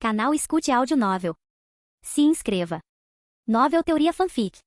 Canal Escute Áudio Novel. Se inscreva. Novel Teoria Fanfic.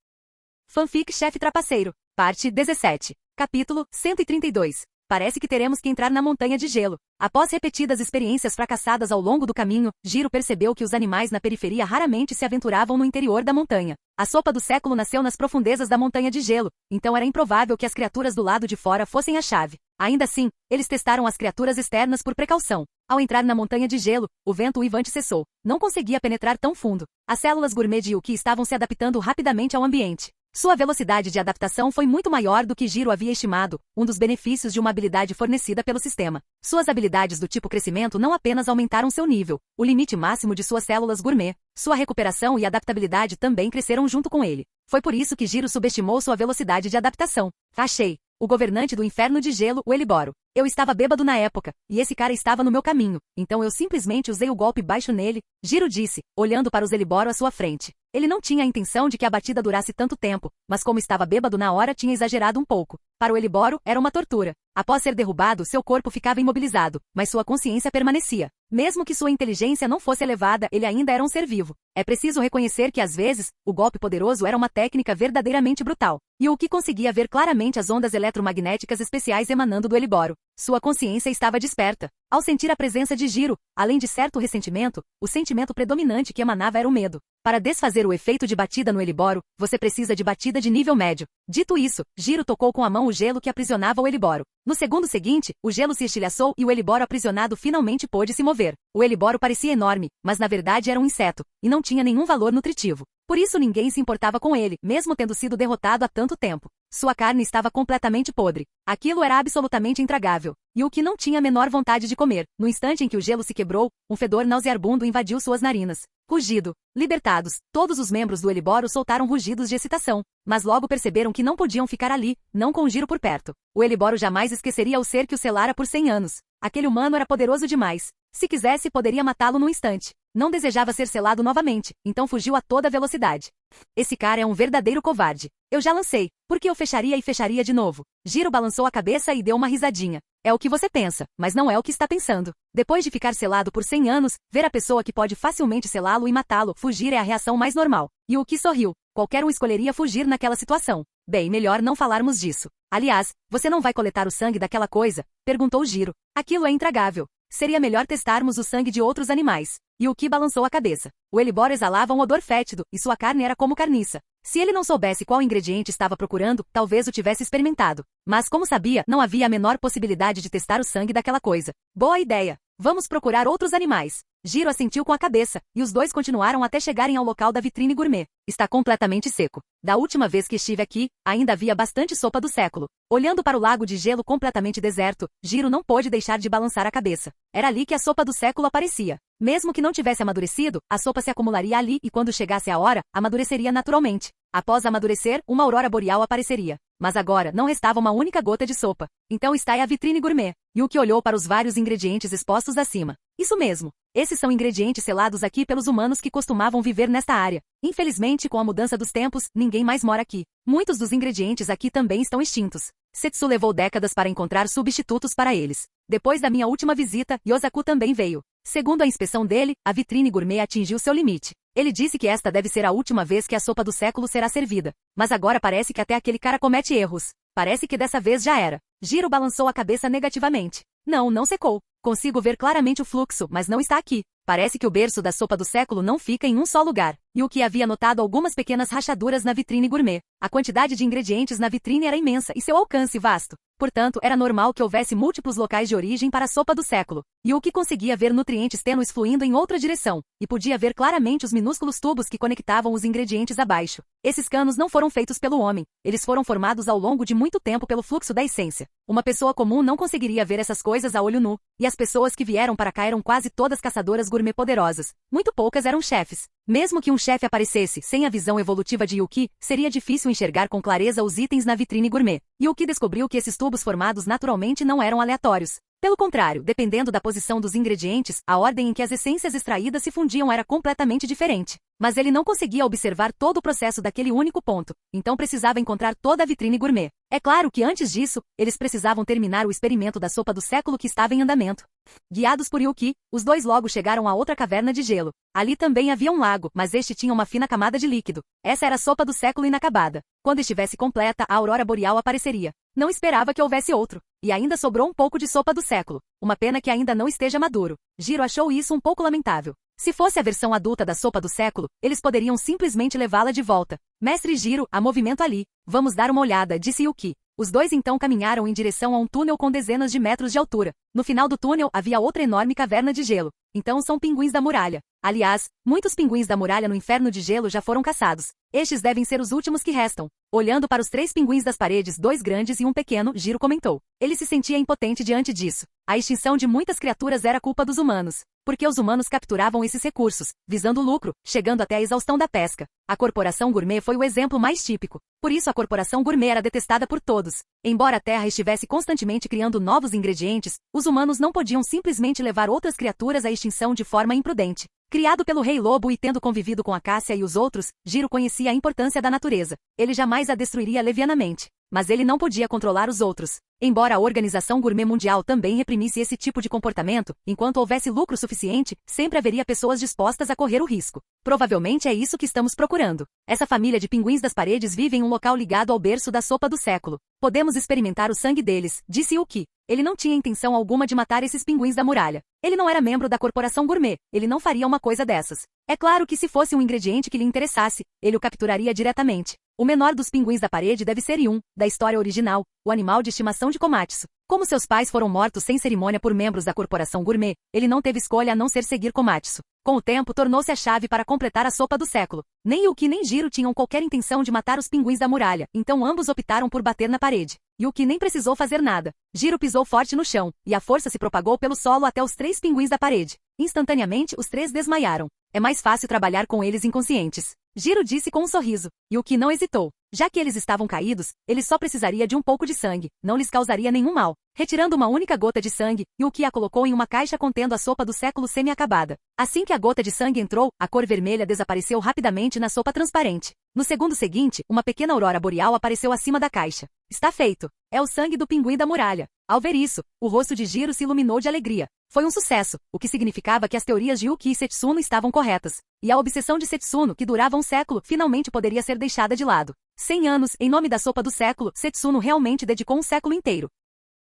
Fanfic Chefe Trapaceiro, parte 17. Capítulo 132. Parece que teremos que entrar na montanha de gelo. Após repetidas experiências fracassadas ao longo do caminho, Jiro percebeu que os animais na periferia raramente se aventuravam no interior da montanha. A sopa do século nasceu nas profundezas da montanha de gelo, então era improvável que as criaturas do lado de fora fossem a chave. Ainda assim, eles testaram as criaturas externas por precaução. Ao entrar na montanha de gelo, o vento uivante cessou. Não conseguia penetrar tão fundo. As células gourmet de Yuki estavam se adaptando rapidamente ao ambiente. Sua velocidade de adaptação foi muito maior do que Jiro havia estimado, um dos benefícios de uma habilidade fornecida pelo sistema. Suas habilidades do tipo crescimento não apenas aumentaram seu nível, o limite máximo de suas células gourmet, sua recuperação e adaptabilidade também cresceram junto com ele. Foi por isso que Jiro subestimou sua velocidade de adaptação. Achei. O governante do inferno de gelo, o Eliboro. Eu estava bêbado na época, e esse cara estava no meu caminho, então eu simplesmente usei o golpe baixo nele, Jiro disse, olhando para os Eliboro à sua frente. Ele não tinha a intenção de que a batida durasse tanto tempo, mas como estava bêbado na hora tinha exagerado um pouco. Para o Eliboro, era uma tortura. Após ser derrubado, seu corpo ficava imobilizado, mas sua consciência permanecia. Mesmo que sua inteligência não fosse elevada, ele ainda era um ser vivo. É preciso reconhecer que às vezes, o golpe poderoso era uma técnica verdadeiramente brutal. E o que conseguia ver claramente as ondas eletromagnéticas especiais emanando do Eliboro. Sua consciência estava desperta. Ao sentir a presença de Jiro, além de certo ressentimento, o sentimento predominante que emanava era o medo. Para desfazer o efeito de batida no Eliboro, você precisa de batida de nível médio. Dito isso, Jiro tocou com a mão o gelo que aprisionava o Eliboro. No segundo seguinte, o gelo se estilhaçou e o Eliboro aprisionado finalmente pôde se mover. O Eliboro parecia enorme, mas na verdade era um inseto, e não tinha nenhum valor nutritivo. Por isso ninguém se importava com ele, mesmo tendo sido derrotado há tanto tempo. Sua carne estava completamente podre. Aquilo era absolutamente intragável. E o que não tinha a menor vontade de comer. No instante em que o gelo se quebrou, um fedor nauseabundo invadiu suas narinas. Rugido. Libertados, todos os membros do Eliboro soltaram rugidos de excitação. Mas logo perceberam que não podiam ficar ali, não com o Jiro por perto. O Eliboro jamais esqueceria o ser que o selara por 100 anos. Aquele humano era poderoso demais. Se quisesse, poderia matá-lo num instante. Não desejava ser selado novamente, então fugiu a toda velocidade. Esse cara é um verdadeiro covarde. Eu já lancei, porque eu fecharia e fecharia de novo. Jiro balançou a cabeça e deu uma risadinha. É o que você pensa, mas não é o que está pensando. Depois de ficar selado por 100 anos, ver a pessoa que pode facilmente selá-lo e matá-lo fugir é a reação mais normal. E o que sorriu. Qualquer um escolheria fugir naquela situação. Bem, melhor não falarmos disso. Aliás, você não vai coletar o sangue daquela coisa? Perguntou Jiro. Aquilo é intragável. Seria melhor testarmos o sangue de outros animais. E o que balançou a cabeça. O Eliboro exalava um odor fétido, e sua carne era como carniça. Se ele não soubesse qual ingrediente estava procurando, talvez o tivesse experimentado. Mas como sabia, não havia a menor possibilidade de testar o sangue daquela coisa. Boa ideia! Vamos procurar outros animais. Jiro assentiu com a cabeça, e os dois continuaram até chegarem ao local da vitrine gourmet. Está completamente seco. Da última vez que estive aqui, ainda havia bastante sopa do século. Olhando para o lago de gelo completamente deserto, Jiro não pôde deixar de balançar a cabeça. Era ali que a sopa do século aparecia. Mesmo que não tivesse amadurecido, a sopa se acumularia ali e quando chegasse a hora, amadureceria naturalmente. Após amadurecer, uma aurora boreal apareceria. Mas agora, não restava uma única gota de sopa. Então está aí a vitrine gourmet. Yuki olhou para os vários ingredientes expostos acima. Isso mesmo. Esses são ingredientes selados aqui pelos humanos que costumavam viver nesta área. Infelizmente, com a mudança dos tempos, ninguém mais mora aqui. Muitos dos ingredientes aqui também estão extintos. Setsu levou décadas para encontrar substitutos para eles. Depois da minha última visita, Yosaku também veio. Segundo a inspeção dele, a vitrine gourmet atingiu seu limite. Ele disse que esta deve ser a última vez que a sopa do século será servida. Mas agora parece que até aquele cara comete erros. Parece que dessa vez já era. Jiro balançou a cabeça negativamente. Não secou. Consigo ver claramente o fluxo, mas não está aqui. Parece que o berço da sopa do século não fica em um só lugar. E o que havia notado algumas pequenas rachaduras na vitrine gourmet. A quantidade de ingredientes na vitrine era imensa e seu alcance vasto. Portanto, era normal que houvesse múltiplos locais de origem para a sopa do século. E o que conseguia ver nutrientes tênues fluindo em outra direção. E podia ver claramente os minúsculos tubos que conectavam os ingredientes abaixo. Esses canos não foram feitos pelo homem. Eles foram formados ao longo de muito tempo pelo fluxo da essência. Uma pessoa comum não conseguiria ver essas coisas a olho nu. E as pessoas que vieram para cá eram quase todas caçadoras gourmet poderosas. Muito poucas eram chefes. Mesmo que um chefe aparecesse sem a visão evolutiva de Yuki, seria difícil enxergar com clareza os itens na vitrine gourmet. Yuki descobriu que esses tubos formados naturalmente não eram aleatórios. Pelo contrário, dependendo da posição dos ingredientes, a ordem em que as essências extraídas se fundiam era completamente diferente. Mas ele não conseguia observar todo o processo daquele único ponto, então precisava encontrar toda a vitrine gourmet. É claro que antes disso, eles precisavam terminar o experimento da sopa do século que estava em andamento. Guiados por Yuki, os dois logo chegaram a outra caverna de gelo. Ali também havia um lago, mas este tinha uma fina camada de líquido. Essa era a sopa do século inacabada. Quando estivesse completa, a aurora boreal apareceria. Não esperava que houvesse outro. E ainda sobrou um pouco de sopa do século. Uma pena que ainda não esteja maduro. Jiro achou isso um pouco lamentável. Se fosse a versão adulta da sopa do século, eles poderiam simplesmente levá-la de volta. Mestre Jiro, há movimento ali. Vamos dar uma olhada, disse Yuki. Os dois então caminharam em direção a um túnel com dezenas de metros de altura. No final do túnel havia outra enorme caverna de gelo. Então são pinguins da muralha. Aliás, muitos pinguins da muralha no inferno de gelo já foram caçados. Estes devem ser os últimos que restam. Olhando para os 3 pinguins das paredes, 2 grandes e um pequeno, Jiro comentou. Ele se sentia impotente diante disso. A extinção de muitas criaturas era culpa dos humanos. Porque os humanos capturavam esses recursos, visando o lucro, chegando até a exaustão da pesca. A corporação gourmet foi o exemplo mais típico. Por isso a corporação gourmet era detestada por todos. Embora a Terra estivesse constantemente criando novos ingredientes, os humanos não podiam simplesmente levar outras criaturas à extinção de forma imprudente. Criado pelo Rei Lobo e tendo convivido com a Cássia e os outros, Jiro conhecia a importância da natureza. Ele jamais a destruiria levianamente. Mas ele não podia controlar os outros. Embora a Organização Gourmet Mundial também reprimisse esse tipo de comportamento, enquanto houvesse lucro suficiente, sempre haveria pessoas dispostas a correr o risco. Provavelmente é isso que estamos procurando. Essa família de pinguins das paredes vive em um local ligado ao berço da sopa do século. Podemos experimentar o sangue deles, disse Yuki. Ele não tinha intenção alguma de matar esses pinguins da muralha. Ele não era membro da corporação gourmet, ele não faria uma coisa dessas. É claro que se fosse um ingrediente que lhe interessasse, ele o capturaria diretamente. O menor dos pinguins da parede deve ser Yun, da história original, o animal de estimação de Komatsu. Como seus pais foram mortos sem cerimônia por membros da corporação gourmet, ele não teve escolha a não ser seguir Komatsu. Com o tempo, tornou-se a chave para completar a sopa do século. Nem Yuki nem Jiro tinham qualquer intenção de matar os pinguins da muralha, então ambos optaram por bater na parede. Yuki nem precisou fazer nada. Jiro pisou forte no chão, e a força se propagou pelo solo até os 3 pinguins da parede. Instantaneamente, os 3 desmaiaram. É mais fácil trabalhar com eles inconscientes. Jiro disse com um sorriso. Yuki não hesitou. Já que eles estavam caídos, ele só precisaria de um pouco de sangue. Não lhes causaria nenhum mal. Retirando uma única gota de sangue, Yuki a colocou em uma caixa contendo a sopa do século semi-acabada. Assim que a gota de sangue entrou, a cor vermelha desapareceu rapidamente na sopa transparente. No segundo seguinte, uma pequena aurora boreal apareceu acima da caixa. Está feito. É o sangue do pinguim da muralha. Ao ver isso, o rosto de Jiro se iluminou de alegria. Foi um sucesso, o que significava que as teorias de Yuki e Setsuno estavam corretas. E a obsessão de Setsuno, que durava um século, finalmente poderia ser deixada de lado. 100 anos, em nome da sopa do século, Setsuno realmente dedicou um século inteiro.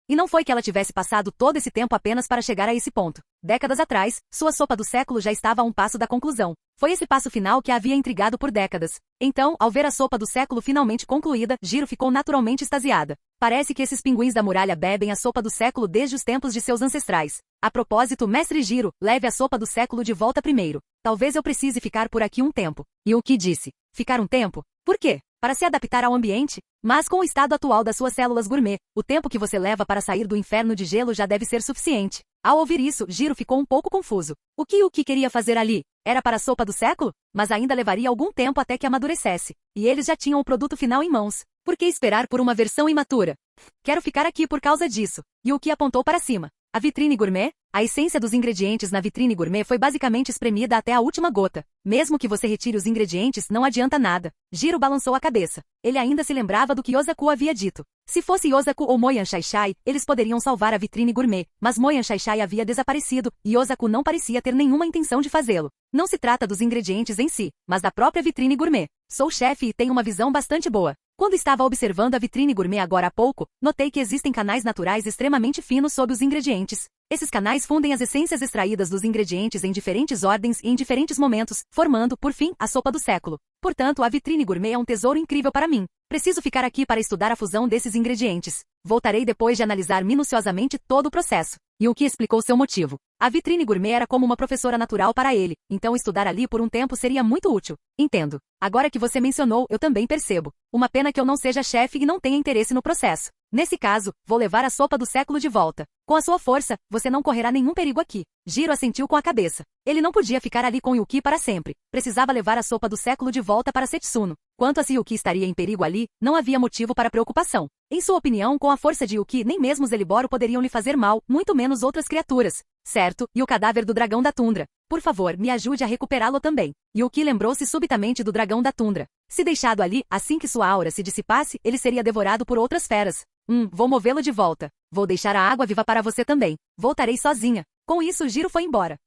E não foi que ela tivesse passado todo esse tempo apenas para chegar a esse ponto. Décadas atrás, sua sopa do século já estava a um passo da conclusão. Foi esse passo final que a havia intrigado por décadas. Então, ao ver a sopa do século finalmente concluída, Jiro ficou naturalmente extasiada. Parece que esses pinguins da muralha bebem a sopa do século desde os tempos de seus ancestrais. A propósito, mestre Jiro, leve a sopa do século de volta primeiro. Talvez eu precise ficar por aqui um tempo. E o que disse? Ficar um tempo? Por quê? Para se adaptar ao ambiente? Mas com o estado atual das suas células gourmet, o tempo que você leva para sair do inferno de gelo já deve ser suficiente. Ao ouvir isso, Jiro ficou um pouco confuso. O que queria fazer ali? Era para a sopa do século? Mas ainda levaria algum tempo até que amadurecesse. E eles já tinham o produto final em mãos. Por que esperar por uma versão imatura? Quero ficar aqui por causa disso. Yuki apontou para cima. A vitrine gourmet? A essência dos ingredientes na vitrine gourmet foi basicamente espremida até a última gota. Mesmo que você retire os ingredientes, não adianta nada. Jiro balançou a cabeça. Ele ainda se lembrava do que Yosaku havia dito. Se fosse Yosaku ou Moyan Shaishai, eles poderiam salvar a vitrine gourmet, mas Moyan Shaishai havia desaparecido, e Yosaku não parecia ter nenhuma intenção de fazê-lo. Não se trata dos ingredientes em si, mas da própria vitrine gourmet. Sou chefe e tenho uma visão bastante boa. Quando estava observando a vitrine gourmet agora há pouco, notei que existem canais naturais extremamente finos sob os ingredientes. Esses canais fundem as essências extraídas dos ingredientes em diferentes ordens e em diferentes momentos, formando, por fim, a sopa do século. Portanto, a vitrine gourmet é um tesouro incrível para mim. Preciso ficar aqui para estudar a fusão desses ingredientes. Voltarei depois de analisar minuciosamente todo o processo. Yuki explicou seu motivo. A vitrine gourmet era como uma professora natural para ele, então estudar ali por um tempo seria muito útil. Entendo. Agora que você mencionou, eu também percebo. Uma pena que eu não seja chefe e não tenha interesse no processo. Nesse caso, vou levar a sopa do século de volta. Com a sua força, você não correrá nenhum perigo aqui. Jiro assentiu com a cabeça. Ele não podia ficar ali com Yuki para sempre. Precisava levar a sopa do século de volta para Setsuno. Quanto a se Yuki estaria em perigo ali, não havia motivo para preocupação. Em sua opinião, com a força de Yuki, nem mesmo os Eliboro poderiam lhe fazer mal, muito menos outras criaturas. Certo, e o cadáver do dragão da tundra. Por favor, me ajude a recuperá-lo também. Yuki lembrou-se subitamente do dragão da tundra. Se deixado ali, assim que sua aura se dissipasse, ele seria devorado por outras feras. Vou movê-lo de volta. Vou deixar a água viva para você também. Voltarei sozinha. Com isso, Jiro foi embora.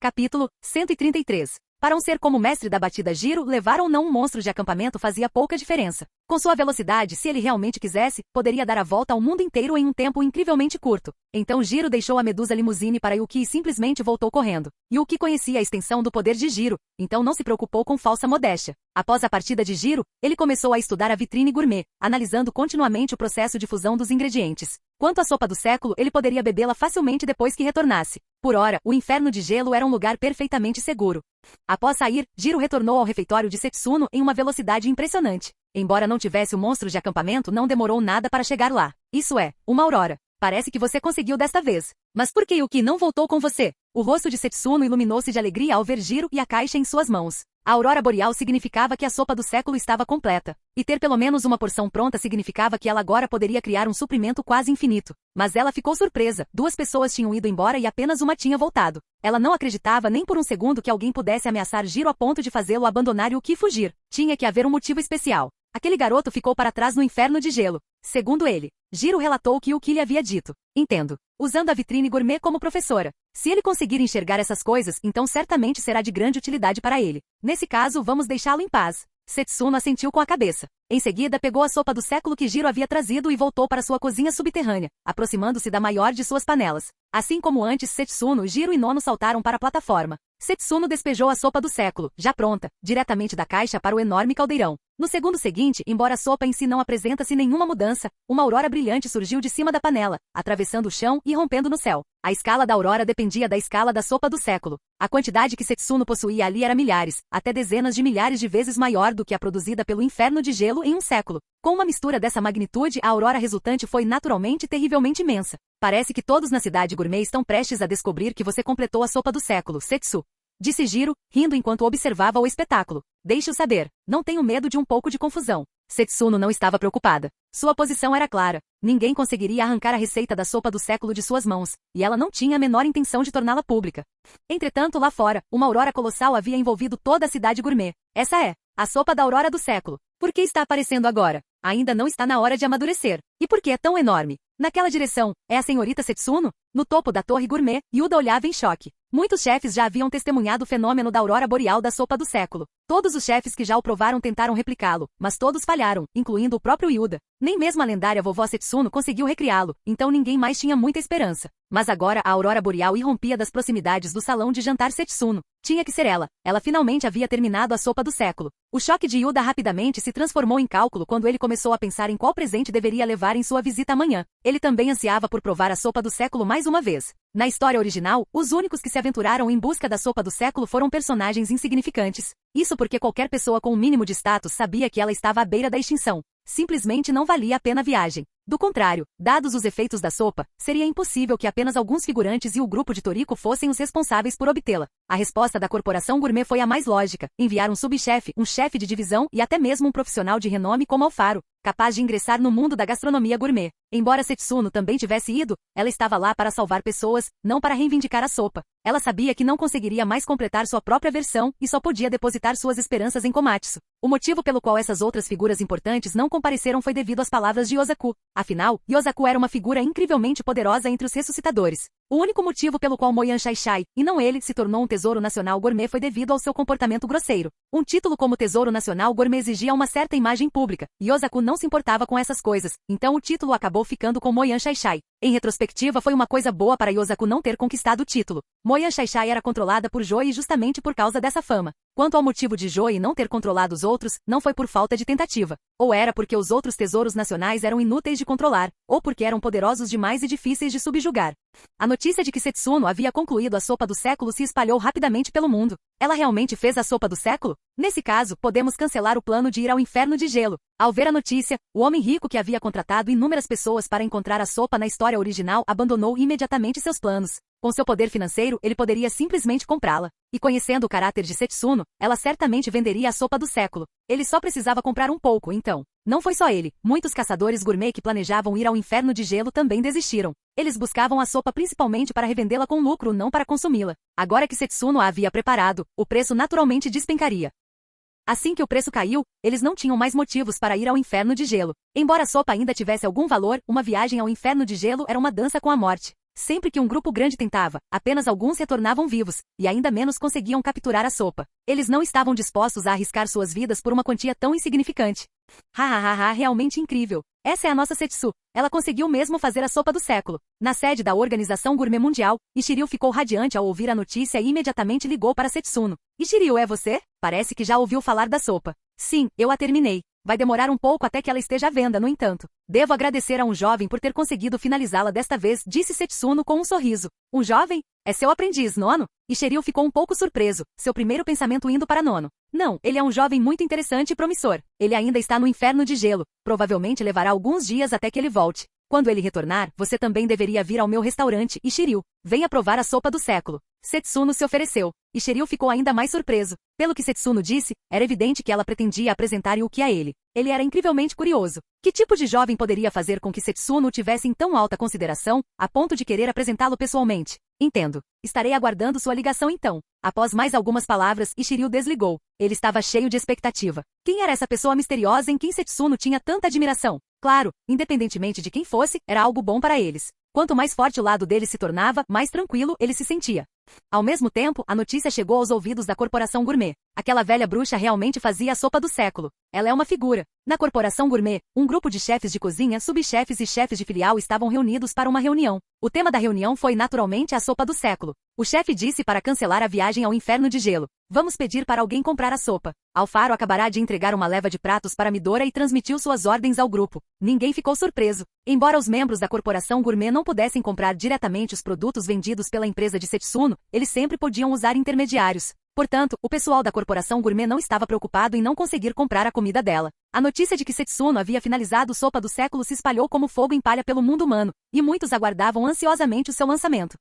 Capítulo 133. Para um ser como o mestre da batida Jiro, levar ou não um monstro de acampamento fazia pouca diferença. Com sua velocidade, se ele realmente quisesse, poderia dar a volta ao mundo inteiro em um tempo incrivelmente curto. Então Jiro deixou a Medusa Limousine para Yuki e simplesmente voltou correndo. Yuki conhecia a extensão do poder de Jiro, então não se preocupou com falsa modéstia. Após a partida de Jiro, ele começou a estudar a vitrine gourmet, analisando continuamente o processo de fusão dos ingredientes. Quanto à sopa do século, ele poderia bebê-la facilmente depois que retornasse. Por ora, o inferno de gelo era um lugar perfeitamente seguro. Após sair, Jiro retornou ao refeitório de Setsuno em uma velocidade impressionante. Embora não tivesse o monstro de acampamento, não demorou nada para chegar lá. Isso é, uma aurora. Parece que você conseguiu desta vez. Mas por que Yuki não voltou com você? O rosto de Setsuno iluminou-se de alegria ao ver Jiro e a caixa em suas mãos. A aurora boreal significava que a sopa do século estava completa. E ter pelo menos uma porção pronta significava que ela agora poderia criar um suprimento quase infinito. Mas ela ficou surpresa. 2 pessoas tinham ido embora e apenas uma tinha voltado. Ela não acreditava nem por um segundo que alguém pudesse ameaçar Jiro a ponto de fazê-lo abandonar Yuki e fugir. Tinha que haver um motivo especial. Aquele garoto ficou para trás no inferno de gelo. Segundo ele, Jiro relatou o que Yuki lhe havia dito. Entendo. Usando a vitrine gourmet como professora. Se ele conseguir enxergar essas coisas, então certamente será de grande utilidade para ele. Nesse caso, vamos deixá-lo em paz. Setsuno assentiu com a cabeça. Em seguida, pegou a sopa do século que Jiro havia trazido e voltou para sua cozinha subterrânea, aproximando-se da maior de suas panelas. Assim como antes, Setsuno, Jiro e Nono saltaram para a plataforma. Setsuno despejou a sopa do século, já pronta, diretamente da caixa para o enorme caldeirão. No segundo seguinte, embora a sopa em si não apresentasse nenhuma mudança, uma aurora brilhante surgiu de cima da panela, atravessando o chão e rompendo no céu. A escala da aurora dependia da escala da sopa do século. A quantidade que Setsuno possuía ali era milhares, até dezenas de milhares de vezes maior do que a produzida pelo inferno de gelo em um século. Com uma mistura dessa magnitude, a aurora resultante foi naturalmente terrivelmente imensa. Parece que todos na cidade gourmet estão prestes a descobrir que você completou a sopa do século, Setsu. Disse Jiro, rindo enquanto observava o espetáculo. Deixe-o saber. Não tenho medo de um pouco de confusão. Setsuno não estava preocupada. Sua posição era clara. Ninguém conseguiria arrancar a receita da sopa do século de suas mãos, e ela não tinha a menor intenção de torná-la pública. Entretanto, lá fora, uma aurora colossal havia envolvido toda a cidade gourmet. Essa é a sopa da aurora do século. Por que está aparecendo agora? Ainda não está na hora de amadurecer. E por que é tão enorme? Naquela direção, é a senhorita Setsuno? No topo da torre gourmet, Yuda olhava em choque. Muitos chefes já haviam testemunhado o fenômeno da aurora boreal da sopa do século. Todos os chefes que já o provaram tentaram replicá-lo, mas todos falharam, incluindo o próprio Yuda. Nem mesmo a lendária vovó Setsuno conseguiu recriá-lo, então ninguém mais tinha muita esperança. Mas agora a aurora boreal irrompia das proximidades do salão de jantar Setsuno. Tinha que ser ela. Ela finalmente havia terminado a sopa do século. O choque de Yuda rapidamente se transformou em cálculo quando ele começou a pensar em qual presente deveria levar em sua visita amanhã. Ele também ansiava por provar a sopa do século mais uma vez. Na história original, os únicos que se aventuraram em busca da sopa do século foram personagens insignificantes. Isso porque qualquer pessoa com um mínimo de status sabia que ela estava à beira da extinção. Simplesmente não valia a pena a viagem. Do contrário, dados os efeitos da sopa, seria impossível que apenas alguns figurantes e o grupo de Toriko fossem os responsáveis por obtê-la. A resposta da corporação gourmet foi a mais lógica: enviar um subchefe, um chefe de divisão e até mesmo um profissional de renome como Alfaro, capaz de ingressar no mundo da gastronomia gourmet. Embora Setsuno também tivesse ido, ela estava lá para salvar pessoas, não para reivindicar a sopa. Ela sabia que não conseguiria mais completar sua própria versão e só podia depositar suas esperanças em Komatsu. O motivo pelo qual essas outras figuras importantes não compareceram foi devido às palavras de Yosaku. Afinal, Yosaku era uma figura incrivelmente poderosa entre os ressuscitadores. O único motivo pelo qual Moyan Shai, e não ele, se tornou um tesouro nacional gourmet foi devido ao seu comportamento grosseiro. Um título como Tesouro Nacional Gourmet exigia uma certa imagem pública, e Yosaku não se importava com essas coisas, então o título acabou ficando com Moyan Shai. Em retrospectiva, foi uma coisa boa para Yosaku não ter conquistado o título. Moyan Shai era controlada por Joey justamente por causa dessa fama. Quanto ao motivo de Joey não ter controlado os outros, não foi por falta de tentativa. Ou era porque os outros tesouros nacionais eram inúteis de controlar, ou porque eram poderosos demais e difíceis de subjugar. A notícia de que Setsuno havia concluído a sopa do século se espalhou rapidamente pelo mundo. Ela realmente fez a sopa do século? Nesse caso, podemos cancelar o plano de ir ao inferno de gelo. Ao ver a notícia, o homem rico que havia contratado inúmeras pessoas para encontrar a sopa na história original abandonou imediatamente seus planos. Com seu poder financeiro, ele poderia simplesmente comprá-la. E conhecendo o caráter de Setsuno, ela certamente venderia a sopa do século. Ele só precisava comprar um pouco, então. Não foi só ele. Muitos caçadores gourmet que planejavam ir ao inferno de gelo também desistiram. Eles buscavam a sopa principalmente para revendê-la com lucro, não para consumi-la. Agora que Setsuno a havia preparado, o preço naturalmente despencaria. Assim que o preço caiu, eles não tinham mais motivos para ir ao inferno de gelo. Embora a sopa ainda tivesse algum valor, uma viagem ao inferno de gelo era uma dança com a morte. Sempre que um grupo grande tentava, apenas alguns retornavam vivos, e ainda menos conseguiam capturar a sopa. Eles não estavam dispostos a arriscar suas vidas por uma quantia tão insignificante. Hahaha, realmente incrível. Essa é a nossa Setsu. Ela conseguiu mesmo fazer a sopa do século. Na sede da Organização Gourmet Mundial, Ishiryu ficou radiante ao ouvir a notícia e imediatamente ligou para Setsuno. Ishiryu, é você? Parece que já ouviu falar da sopa. Sim, eu a terminei. Vai demorar um pouco até que ela esteja à venda, no entanto. Devo agradecer a um jovem por ter conseguido finalizá-la desta vez, disse Setsuno com um sorriso. Um jovem? É seu aprendiz, Nono? Ishiryu ficou um pouco surpreso, seu primeiro pensamento indo para Nono. Não, ele é um jovem muito interessante e promissor. Ele ainda está no inferno de gelo. Provavelmente levará alguns dias até que ele volte. Quando ele retornar, você também deveria vir ao meu restaurante, Ishiryu. Venha provar a sopa do século. Setsuno se ofereceu. Ishiryu ficou ainda mais surpreso. Pelo que Setsuno disse, era evidente que ela pretendia apresentar Yuki a ele. Ele era incrivelmente curioso. Que tipo de jovem poderia fazer com que Setsuno o tivesse em tão alta consideração, a ponto de querer apresentá-lo pessoalmente? Entendo. Estarei aguardando sua ligação então. Após mais algumas palavras, Ishiryu desligou. Ele estava cheio de expectativa. Quem era essa pessoa misteriosa em quem Setsuno tinha tanta admiração? Claro, independentemente de quem fosse, era algo bom para eles. Quanto mais forte o lado dele se tornava, mais tranquilo ele se sentia. Ao mesmo tempo, a notícia chegou aos ouvidos da Corporação Gourmet. Aquela velha bruxa realmente fazia a sopa do século. Ela é uma figura. Na Corporação Gourmet, um grupo de chefes de cozinha, subchefes e chefes de filial estavam reunidos para uma reunião. O tema da reunião foi naturalmente a sopa do século. O chefe disse para cancelar a viagem ao inferno de gelo. Vamos pedir para alguém comprar a sopa. Alfaro acabará de entregar uma leva de pratos para Midora e transmitiu suas ordens ao grupo. Ninguém ficou surpreso. Embora os membros da Corporação Gourmet não pudessem comprar diretamente os produtos vendidos pela empresa de Setsuno, eles sempre podiam usar intermediários. Portanto, o pessoal da Corporação Gourmet não estava preocupado em não conseguir comprar a comida dela. A notícia de que Setsuno havia finalizado Sopa do Século se espalhou como fogo em palha pelo mundo humano, e muitos aguardavam ansiosamente o seu lançamento.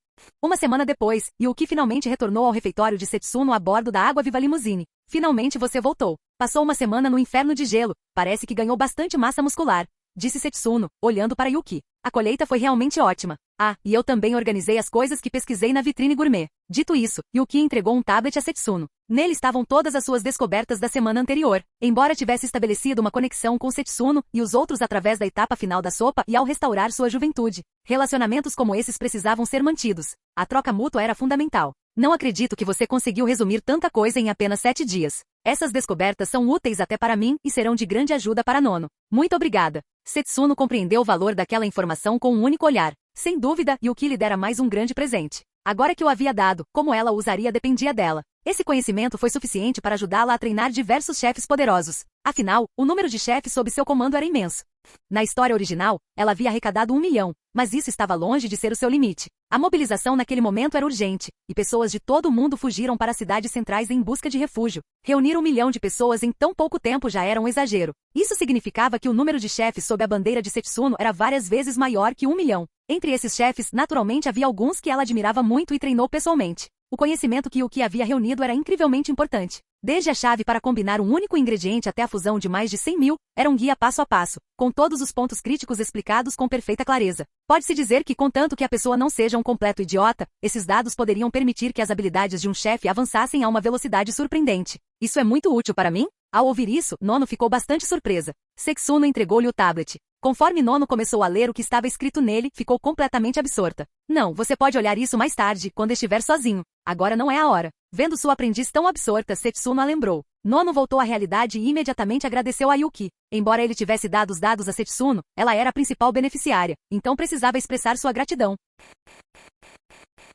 Uma semana depois, Yuki finalmente retornou ao refeitório de Setsuno a bordo da Água Viva Limousine. Finalmente você voltou. Passou uma semana no inferno de gelo. Parece que ganhou bastante massa muscular, disse Setsuno, olhando para Yuki. A colheita foi realmente ótima. Ah, e eu também organizei as coisas que pesquisei na vitrine gourmet. Dito isso, Yuki entregou um tablet a Setsuno. Nele estavam todas as suas descobertas da semana anterior. Embora tivesse estabelecido uma conexão com Setsuno e os outros através da etapa final da sopa e ao restaurar sua juventude. Relacionamentos como esses precisavam ser mantidos. A troca mútua era fundamental. Não acredito que você conseguiu resumir tanta coisa em apenas 7 dias. Essas descobertas são úteis até para mim e serão de grande ajuda para Nono. Muito obrigada. Setsuno compreendeu o valor daquela informação com um único olhar. Sem dúvida, Yuki lhe dera mais um grande presente. Agora que o havia dado, como ela o usaria dependia dela. Esse conhecimento foi suficiente para ajudá-la a treinar diversos chefes poderosos. Afinal, o número de chefes sob seu comando era imenso. Na história original, ela havia arrecadado 1 milhão, mas isso estava longe de ser o seu limite. A mobilização naquele momento era urgente, e pessoas de todo o mundo fugiram para as cidades centrais em busca de refúgio. Reunir 1 milhão de pessoas em tão pouco tempo já era um exagero. Isso significava que o número de chefes sob a bandeira de Setsuno era várias vezes maior que 1 milhão. Entre esses chefes, naturalmente havia alguns que ela admirava muito e treinou pessoalmente. O conhecimento que Yuki havia reunido era incrivelmente importante. Desde a chave para combinar um único ingrediente até a fusão de mais de 100 mil, era um guia passo a passo, com todos os pontos críticos explicados com perfeita clareza. Pode-se dizer que, contanto que a pessoa não seja um completo idiota, esses dados poderiam permitir que as habilidades de um chefe avançassem a uma velocidade surpreendente. Isso é muito útil para mim? Ao ouvir isso, Nono ficou bastante surpresa. Setsuno entregou-lhe o tablet. Conforme Nono começou a ler o que estava escrito nele, ficou completamente absorta. Não, você pode olhar isso mais tarde, quando estiver sozinho. Agora não é a hora. Vendo sua aprendiz tão absorta, Setsuno a lembrou. Nono voltou à realidade e imediatamente agradeceu a Yuki. Embora ele tivesse dado os dados a Setsuno, ela era a principal beneficiária, então precisava expressar sua gratidão.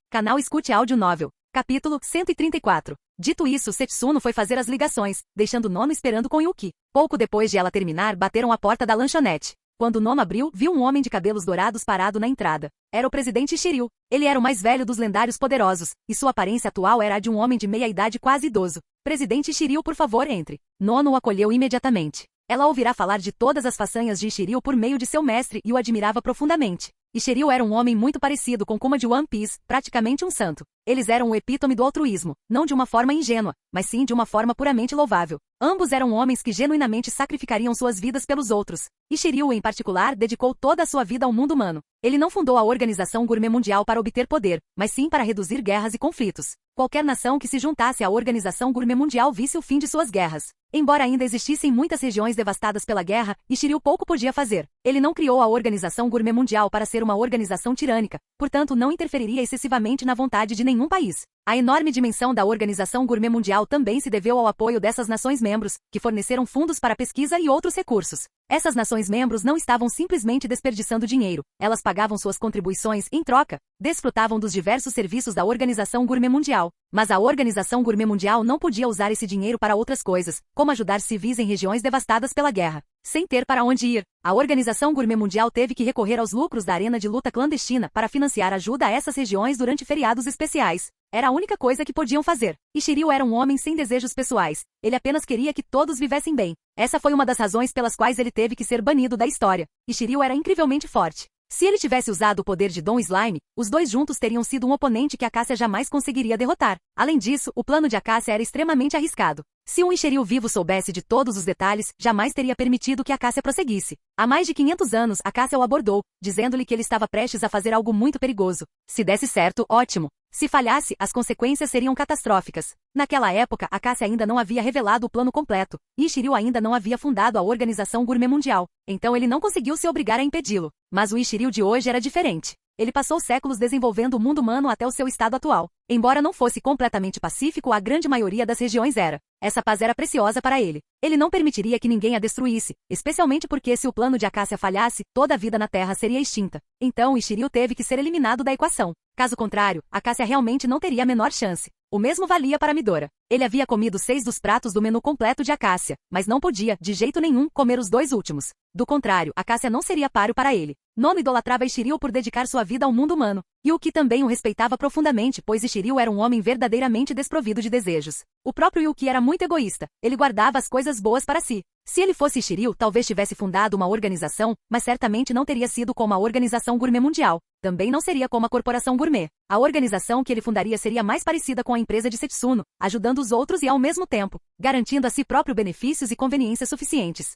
Canal Escute Áudio Novel. Capítulo 134. Dito isso, Setsuno foi fazer as ligações, deixando Nono esperando com Yuki. Pouco depois de ela terminar, bateram à porta da lanchonete. Quando Nono abriu, viu um homem de cabelos dourados parado na entrada. Era o presidente Shiryu. Ele era o mais velho dos lendários poderosos, e sua aparência atual era a de um homem de meia-idade quase idoso. Presidente Shiryu, por favor, entre. Nono o acolheu imediatamente. Ela ouvirá falar de todas as façanhas de Shiryu por meio de seu mestre e o admirava profundamente. E Shiryu era um homem muito parecido com Kuma de One Piece, praticamente um santo. Eles eram o epítome do altruísmo, não de uma forma ingênua, mas sim de uma forma puramente louvável. Ambos eram homens que genuinamente sacrificariam suas vidas pelos outros. E Shiryu, em particular, dedicou toda a sua vida ao mundo humano. Ele não fundou a Organização Gourmet Mundial para obter poder, mas sim para reduzir guerras e conflitos. Qualquer nação que se juntasse à Organização Gourmet Mundial visse o fim de suas guerras. Embora ainda existissem muitas regiões devastadas pela guerra, Shiryu pouco podia fazer. Ele não criou a Organização Gourmet Mundial para ser uma organização tirânica, portanto não interferiria excessivamente na vontade de nenhum país. A enorme dimensão da Organização Gourmet Mundial também se deveu ao apoio dessas nações-membros, que forneceram fundos para pesquisa e outros recursos. Essas nações-membros não estavam simplesmente desperdiçando dinheiro, elas pagavam suas contribuições em troca, desfrutavam dos diversos serviços da Organização Gourmet Mundial. Mas a Organização Gourmet Mundial não podia usar esse dinheiro para outras coisas, como ajudar civis em regiões devastadas pela guerra. Sem ter para onde ir, a Organização Gourmet Mundial teve que recorrer aos lucros da arena de luta clandestina para financiar ajuda a essas regiões durante feriados especiais. Era a única coisa que podiam fazer. E Shiryu era um homem sem desejos pessoais. Ele apenas queria que todos vivessem bem. Essa foi uma das razões pelas quais ele teve que ser banido da história. E Shiryu era incrivelmente forte. Se ele tivesse usado o poder de Dom Slime, os dois juntos teriam sido um oponente que Akasha jamais conseguiria derrotar. Além disso, o plano de Akasha era extremamente arriscado. Se um Shiryu vivo soubesse de todos os detalhes, jamais teria permitido que Akasha prosseguisse. Há mais de 500 anos, Akasha o abordou, dizendo-lhe que ele estava prestes a fazer algo muito perigoso. Se desse certo, ótimo. Se falhasse, as consequências seriam catastróficas. Naquela época, Akasha ainda não havia revelado o plano completo, e Shiryu ainda não havia fundado a Organização Gourmet Mundial, então ele não conseguiu se obrigar a impedi-lo. Mas o Shiryu de hoje era diferente. Ele passou séculos desenvolvendo o mundo humano até o seu estado atual. Embora não fosse completamente pacífico, a grande maioria das regiões era. Essa paz era preciosa para ele. Ele não permitiria que ninguém a destruísse, especialmente porque se o plano de Akasha falhasse, toda a vida na Terra seria extinta. Então Shiryu teve que ser eliminado da equação. Caso contrário, Akasha realmente não teria a menor chance. O mesmo valia para Midora. Ele havia comido 6 dos pratos do menu completo de Akasha, mas não podia, de jeito nenhum, comer os 2 últimos. Do contrário, Akasha não seria páreo para ele. Nono idolatrava Shiryu por dedicar sua vida ao mundo humano. E o Yuki também o respeitava profundamente, pois Shiryu era um homem verdadeiramente desprovido de desejos. O próprio Yuki era muito egoísta. Ele guardava as coisas boas para si. Se ele fosse Shiryu, talvez tivesse fundado uma organização, mas certamente não teria sido como a Organização Gourmet Mundial. Também não seria como a Corporação Gourmet. A organização que ele fundaria seria mais parecida com a empresa de Setsuno, ajudando os outros e ao mesmo tempo, garantindo a si próprio benefícios e conveniências suficientes.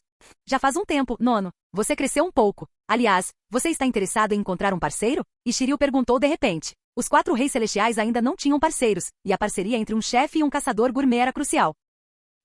Já faz um tempo, Nono. Você cresceu um pouco. Aliás, você está interessado em encontrar um parceiro? E Shiryu perguntou de repente. Os 4 reis celestiais ainda não tinham parceiros, e a parceria entre um chefe e um caçador gourmet era crucial.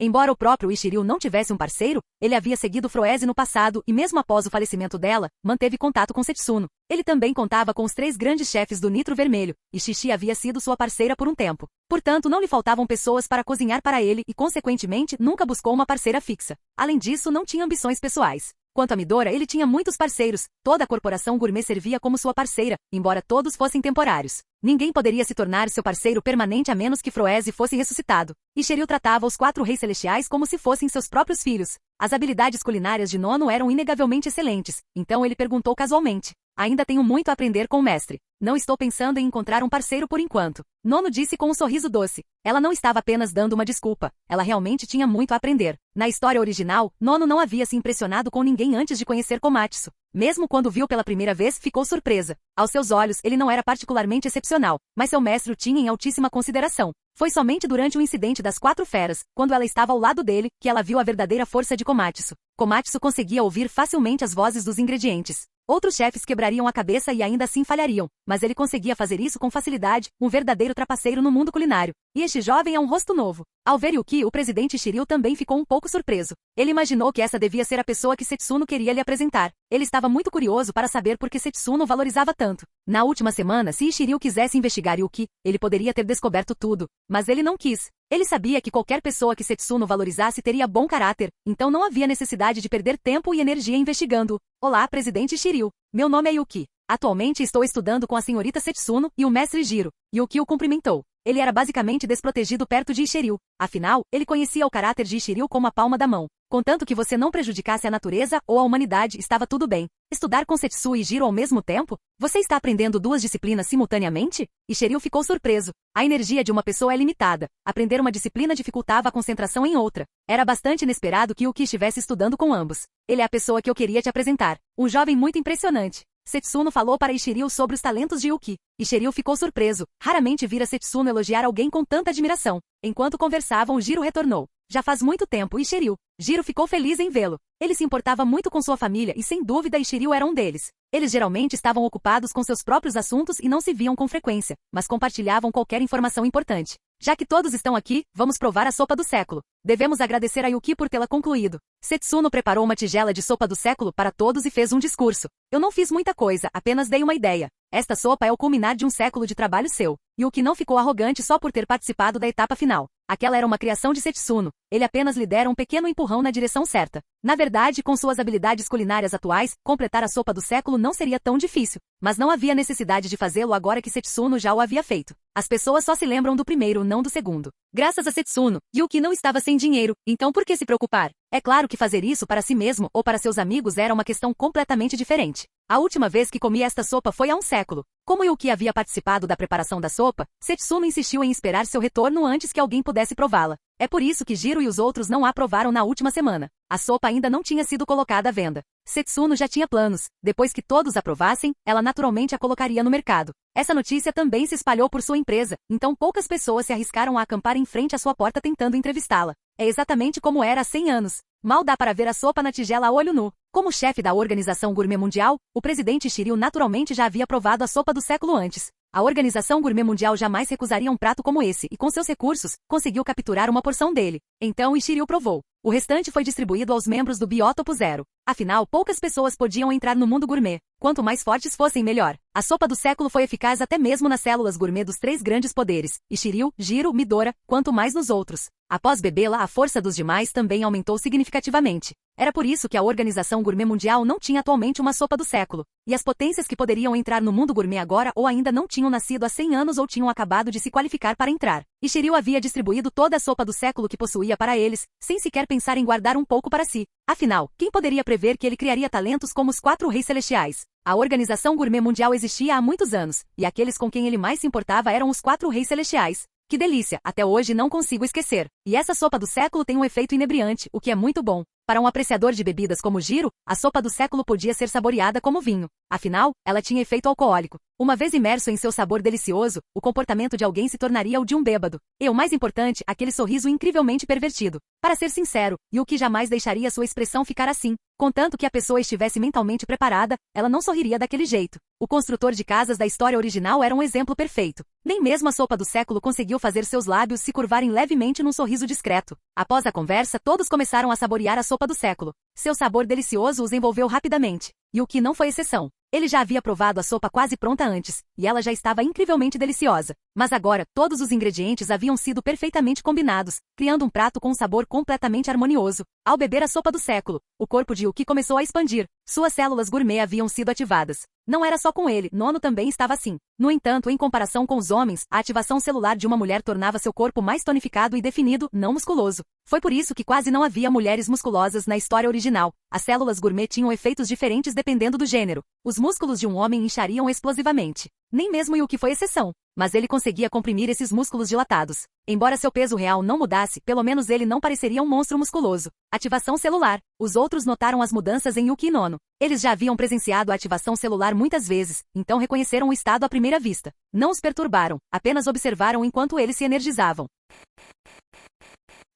Embora o próprio Shiryu não tivesse um parceiro, ele havia seguido Froese no passado e mesmo após o falecimento dela, manteve contato com Setsuno. Ele também contava com os 3 grandes chefes do Nitro Vermelho, e Shishi havia sido sua parceira por um tempo. Portanto, não lhe faltavam pessoas para cozinhar para ele e, consequentemente, nunca buscou uma parceira fixa. Além disso, não tinha ambições pessoais. Quanto a Midora, ele tinha muitos parceiros. Toda a corporação gourmet servia como sua parceira, embora todos fossem temporários. Ninguém poderia se tornar seu parceiro permanente a menos que Froese fosse ressuscitado. E Shiryu tratava os 4 reis celestiais como se fossem seus próprios filhos. As habilidades culinárias de Nono eram inegavelmente excelentes, então ele perguntou casualmente. Ainda tenho muito a aprender com o mestre. Não estou pensando em encontrar um parceiro por enquanto. Nono disse com um sorriso doce. Ela não estava apenas dando uma desculpa. Ela realmente tinha muito a aprender. Na história original, Nono não havia se impressionado com ninguém antes de conhecer Komatsu. Mesmo quando viu pela primeira vez, ficou surpresa. Aos seus olhos, ele não era particularmente excepcional, mas seu mestre o tinha em altíssima consideração. Foi somente durante o incidente das 4 feras, quando ela estava ao lado dele, que ela viu a verdadeira força de Komatsu. Komatsu conseguia ouvir facilmente as vozes dos ingredientes. Outros chefes quebrariam a cabeça e ainda assim falhariam, mas ele conseguia fazer isso com facilidade, um verdadeiro trapaceiro no mundo culinário. E este jovem é um rosto novo. Ao ver Yuki, o presidente Shiryu também ficou um pouco surpreso. Ele imaginou que essa devia ser a pessoa que Setsuno queria lhe apresentar. Ele estava muito curioso para saber por que Setsuno valorizava tanto. Na última semana, se Shiryu quisesse investigar Yuki, ele poderia ter descoberto tudo, mas ele não quis. Ele sabia que qualquer pessoa que Setsuno valorizasse teria bom caráter, então não havia necessidade de perder tempo e energia investigando-o. Olá, presidente Shiryu. Meu nome é Yuki. Atualmente estou estudando com a senhorita Setsuno e o mestre Jiro. Yuki o cumprimentou. Ele era basicamente desprotegido perto de Shiryu. Afinal, ele conhecia o caráter de Shiryu como a palma da mão. Contanto que você não prejudicasse a natureza ou a humanidade, estava tudo bem. Estudar com Setsu e Jiro ao mesmo tempo? Você está aprendendo 2 disciplinas simultaneamente? E Shiryu ficou surpreso. A energia de uma pessoa é limitada. Aprender uma disciplina dificultava a concentração em outra. Era bastante inesperado que Yuki estivesse estudando com ambos. Ele é a pessoa que eu queria te apresentar. Um jovem muito impressionante. Setsuno falou para Ishiryu sobre os talentos de Yuki. Ishiryu ficou surpreso. Raramente vira Setsuno elogiar alguém com tanta admiração. Enquanto conversavam, Jiro retornou. Já faz muito tempo, Ishiryu. Jiro ficou feliz em vê-lo. Ele se importava muito com sua família e sem dúvida Ishiryu era um deles. Eles geralmente estavam ocupados com seus próprios assuntos e não se viam com frequência, mas compartilhavam qualquer informação importante. Já que todos estão aqui, vamos provar a sopa do século. Devemos agradecer a Yuki por tê-la concluído. Setsuno preparou uma tigela de sopa do século para todos e fez um discurso. Eu não fiz muita coisa, apenas dei uma ideia. Esta sopa é o culminar de um século de trabalho seu. Yuki não ficou arrogante só por ter participado da etapa final. Aquela era uma criação de Setsuno. Ele apenas lhe dera um pequeno empurrão na direção certa. Na verdade, com suas habilidades culinárias atuais, completar a sopa do século não seria tão difícil. Mas não havia necessidade de fazê-lo agora que Setsuno já o havia feito. As pessoas só se lembram do primeiro, não do segundo. Graças a Setsuno, Yuki não estava sem dinheiro, então por que se preocupar? É claro que fazer isso para si mesmo ou para seus amigos era uma questão completamente diferente. A última vez que comi esta sopa foi há um século. Como Yuki havia participado da preparação da sopa, Setsuno insistiu em esperar seu retorno antes que alguém pudesse prová-la. É por isso que Jiro e os outros não a provaram na última semana. A sopa ainda não tinha sido colocada à venda. Setsuno já tinha planos. Depois que todos a provassem, ela naturalmente a colocaria no mercado. Essa notícia também se espalhou por sua empresa, então poucas pessoas se arriscaram a acampar em frente à sua porta tentando entrevistá-la. É exatamente como era há 100 anos. Mal dá para ver a sopa na tigela a olho nu. Como chefe da Organização Gourmet Mundial, o presidente Shiryu naturalmente já havia provado a sopa do século antes. A Organização Gourmet Mundial jamais recusaria um prato como esse e com seus recursos, conseguiu capturar uma porção dele. Então Shiryu provou. O restante foi distribuído aos membros do Biótopo Zero. Afinal, poucas pessoas podiam entrar no mundo gourmet. Quanto mais fortes fossem, melhor. A sopa do século foi eficaz até mesmo nas células gourmet dos 3 grandes poderes, Ishiryu, Jiro, Midora, quanto mais nos outros. Após bebê-la, a força dos demais também aumentou significativamente. Era por isso que a Organização Gourmet Mundial não tinha atualmente uma sopa do século. E as potências que poderiam entrar no mundo gourmet agora ou ainda não tinham nascido há 100 anos ou tinham acabado de se qualificar para entrar. Ishiryu havia distribuído toda a sopa do século que possuía para eles, sem sequer pensar em guardar um pouco para si. Afinal, quem poderia prever que ele criaria talentos como os 4 reis celestiais? A Organização Gourmet Mundial existia há muitos anos, e aqueles com quem ele mais se importava eram os 4 reis celestiais. Que delícia, até hoje não consigo esquecer. E essa sopa do século tem um efeito inebriante, o que é muito bom. Para um apreciador de bebidas como Jiro, a sopa do século podia ser saboreada como vinho. Afinal, ela tinha efeito alcoólico. Uma vez imerso em seu sabor delicioso, o comportamento de alguém se tornaria o de um bêbado. E o mais importante, aquele sorriso incrivelmente pervertido. Para ser sincero, Yuki jamais deixaria sua expressão ficar assim. Contanto que a pessoa estivesse mentalmente preparada, ela não sorriria daquele jeito. O construtor de casas da história original era um exemplo perfeito. Nem mesmo a sopa do século conseguiu fazer seus lábios se curvarem levemente num sorriso discreto. Após a conversa, todos começaram a saborear a sopa do século. Seu sabor delicioso os envolveu rapidamente. Yuki não foi exceção. Ele já havia provado a sopa quase pronta antes, e ela já estava incrivelmente deliciosa. Mas agora, todos os ingredientes haviam sido perfeitamente combinados, criando um prato com um sabor completamente harmonioso. Ao beber a sopa do século, o corpo de Yuki começou a expandir. Suas células gourmet haviam sido ativadas. Não era só com ele, Nono também estava assim. No entanto, em comparação com os homens, a ativação celular de uma mulher tornava seu corpo mais tonificado e definido, não musculoso. Foi por isso que quase não havia mulheres musculosas na história original. As células gourmet tinham efeitos diferentes dependendo do gênero. Os músculos de um homem inchariam explosivamente. Nem mesmo Yuki foi exceção. Mas ele conseguia comprimir esses músculos dilatados. Embora seu peso real não mudasse, pelo menos ele não parecia um monstro musculoso. Ativação celular. Os outros notaram as mudanças em Yuki e Nono. Eles já haviam presenciado a ativação celular muitas vezes, então reconheceram o estado à primeira vista. Não os perturbaram, apenas observaram enquanto eles se energizavam.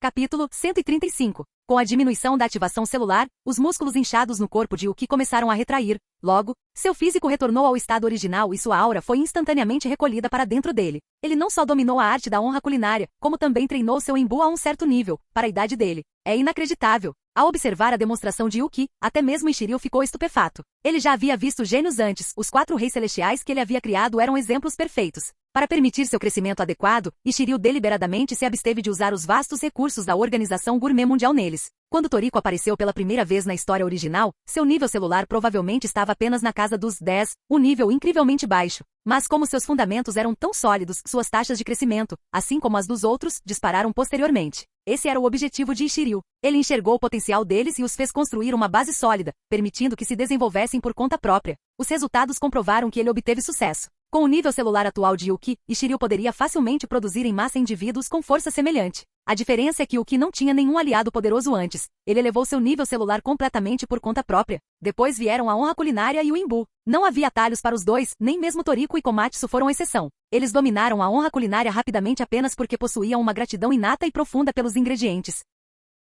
Capítulo 135. Com a diminuição da ativação celular, os músculos inchados no corpo de Yuki começaram a retrair. Logo, seu físico retornou ao estado original e sua aura foi instantaneamente recolhida para dentro dele. Ele não só dominou a arte da honra culinária, como também treinou seu embu a um certo nível, para a idade dele. É inacreditável. Ao observar a demonstração de Yuki, até mesmo Ishiryu ficou estupefato. Ele já havia visto gênios antes, os 4 reis celestiais que ele havia criado eram exemplos perfeitos. Para permitir seu crescimento adequado, Ishiryu deliberadamente se absteve de usar os vastos recursos da Organização Gourmet Mundial neles. Quando Toriko apareceu pela primeira vez na história original, seu nível celular provavelmente estava apenas na casa dos 10, um nível incrivelmente baixo. Mas como seus fundamentos eram tão sólidos, suas taxas de crescimento, assim como as dos outros, dispararam posteriormente. Esse era o objetivo de Ishiryu. Ele enxergou o potencial deles e os fez construir uma base sólida, permitindo que se desenvolvessem por conta própria. Os resultados comprovaram que ele obteve sucesso. Com o nível celular atual de Yuki, Ishiryu poderia facilmente produzir em massa indivíduos com força semelhante. A diferença é que Yuki não tinha nenhum aliado poderoso antes. Ele elevou seu nível celular completamente por conta própria. Depois vieram a honra culinária e o Imbu. Não havia atalhos para os dois, nem mesmo Toriko e Komatsu foram exceção. Eles dominaram a honra culinária rapidamente apenas porque possuíam uma gratidão inata e profunda pelos ingredientes.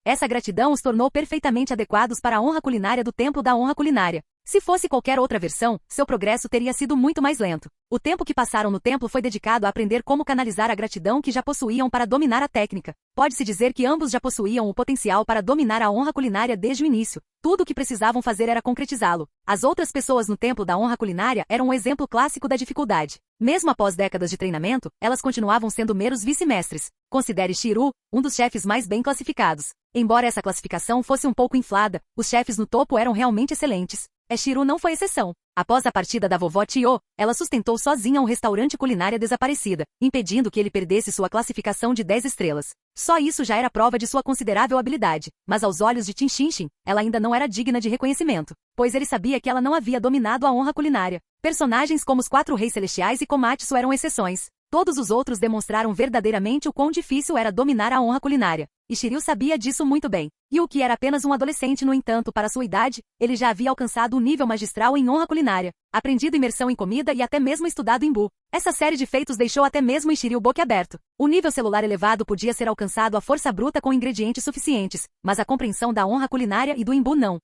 Essa gratidão os tornou perfeitamente adequados para a honra culinária do Templo da Honra Culinária. Se fosse qualquer outra versão, seu progresso teria sido muito mais lento. O tempo que passaram no templo foi dedicado a aprender como canalizar a gratidão que já possuíam para dominar a técnica. Pode-se dizer que ambos já possuíam o potencial para dominar a honra culinária desde o início. Tudo o que precisavam fazer era concretizá-lo. As outras pessoas no Templo da Honra Culinária eram um exemplo clássico da dificuldade. Mesmo após décadas de treinamento, elas continuavam sendo meros vice-mestres. Considere Shiru, um dos chefes mais bem classificados. Embora essa classificação fosse um pouco inflada, os chefes no topo eram realmente excelentes. Shiru não foi exceção. Após a partida da vovó Tio, ela sustentou sozinha um restaurante culinária desaparecida, impedindo que ele perdesse sua classificação de 10 estrelas. Só isso já era prova de sua considerável habilidade, mas aos olhos de Tinshinshin, ela ainda não era digna de reconhecimento, pois ele sabia que ela não havia dominado a honra culinária. Personagens como os 4 Reis Celestiais e Komatsu eram exceções. Todos os outros demonstraram verdadeiramente o quão difícil era dominar a honra culinária. E Shiryu sabia disso muito bem. Yuki era apenas um adolescente, no entanto, para sua idade, ele já havia alcançado o nível magistral em honra culinária, aprendido imersão em comida e até mesmo estudado Imbu. Essa série de feitos deixou até mesmo Shiryu boquiaberto. O nível celular elevado podia ser alcançado à força bruta com ingredientes suficientes, mas a compreensão da honra culinária e do Imbu não.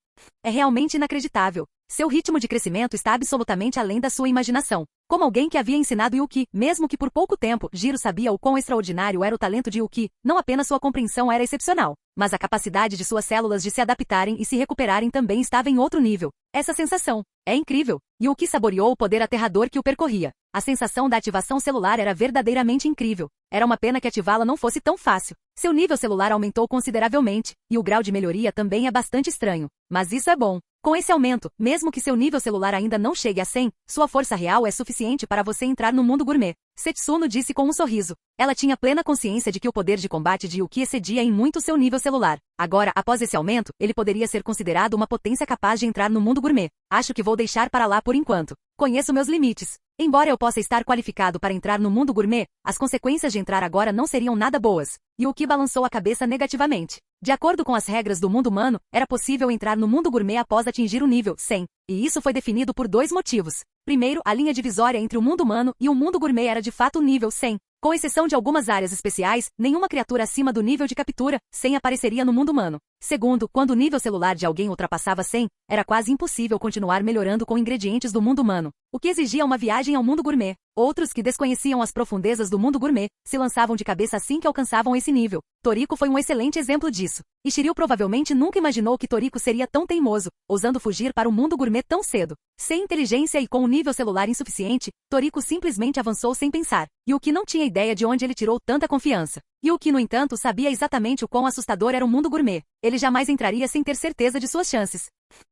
É realmente inacreditável. Seu ritmo de crescimento está absolutamente além da sua imaginação. Como alguém que havia ensinado Yuki, mesmo que por pouco tempo, Jiro sabia o quão extraordinário era o talento de Yuki. Não apenas sua compreensão era excepcional, mas a capacidade de suas células de se adaptarem e se recuperarem também estava em outro nível. Essa sensação é incrível. Yuki saboreou o poder aterrador que o percorria. A sensação da ativação celular era verdadeiramente incrível. Era uma pena que ativá-la não fosse tão fácil. Seu nível celular aumentou consideravelmente, e o grau de melhoria também é bastante estranho. Mas isso é bom. Com esse aumento, mesmo que seu nível celular ainda não chegue a 100, sua força real é suficiente para você entrar no mundo gourmet. Setsuno disse com um sorriso. Ela tinha plena consciência de que o poder de combate de Yuki excedia em muito seu nível celular. Agora, após esse aumento, ele poderia ser considerado uma potência capaz de entrar no mundo gourmet. Acho que vou deixar para lá por enquanto. Conheço meus limites. Embora eu possa estar qualificado para entrar no mundo gourmet, as consequências de entrar agora não seriam nada boas. Yuki balançou a cabeça negativamente. De acordo com as regras do mundo humano, era possível entrar no mundo gourmet após atingir o nível 100. E isso foi definido por 2 motivos. Primeiro, a linha divisória entre o mundo humano e o mundo gourmet era de fato o nível 100. Com exceção de algumas áreas especiais, nenhuma criatura acima do nível de captura 100 apareceria no mundo humano. Segundo, quando o nível celular de alguém ultrapassava 100, era quase impossível continuar melhorando com ingredientes do mundo humano, o que exigia uma viagem ao mundo gourmet. Outros que desconheciam as profundezas do mundo gourmet se lançavam de cabeça assim que alcançavam esse nível. Toriko foi um excelente exemplo disso. E Shiryu provavelmente nunca imaginou que Toriko seria tão teimoso, ousando fugir para o mundo gourmet tão cedo. Sem inteligência e com um nível celular insuficiente, Toriko simplesmente avançou sem pensar. Yuki não tinha ideia de onde ele tirou tanta confiança. Yuki, no entanto, sabia exatamente o quão assustador era o mundo gourmet. Ele jamais entraria sem ter certeza de suas chances.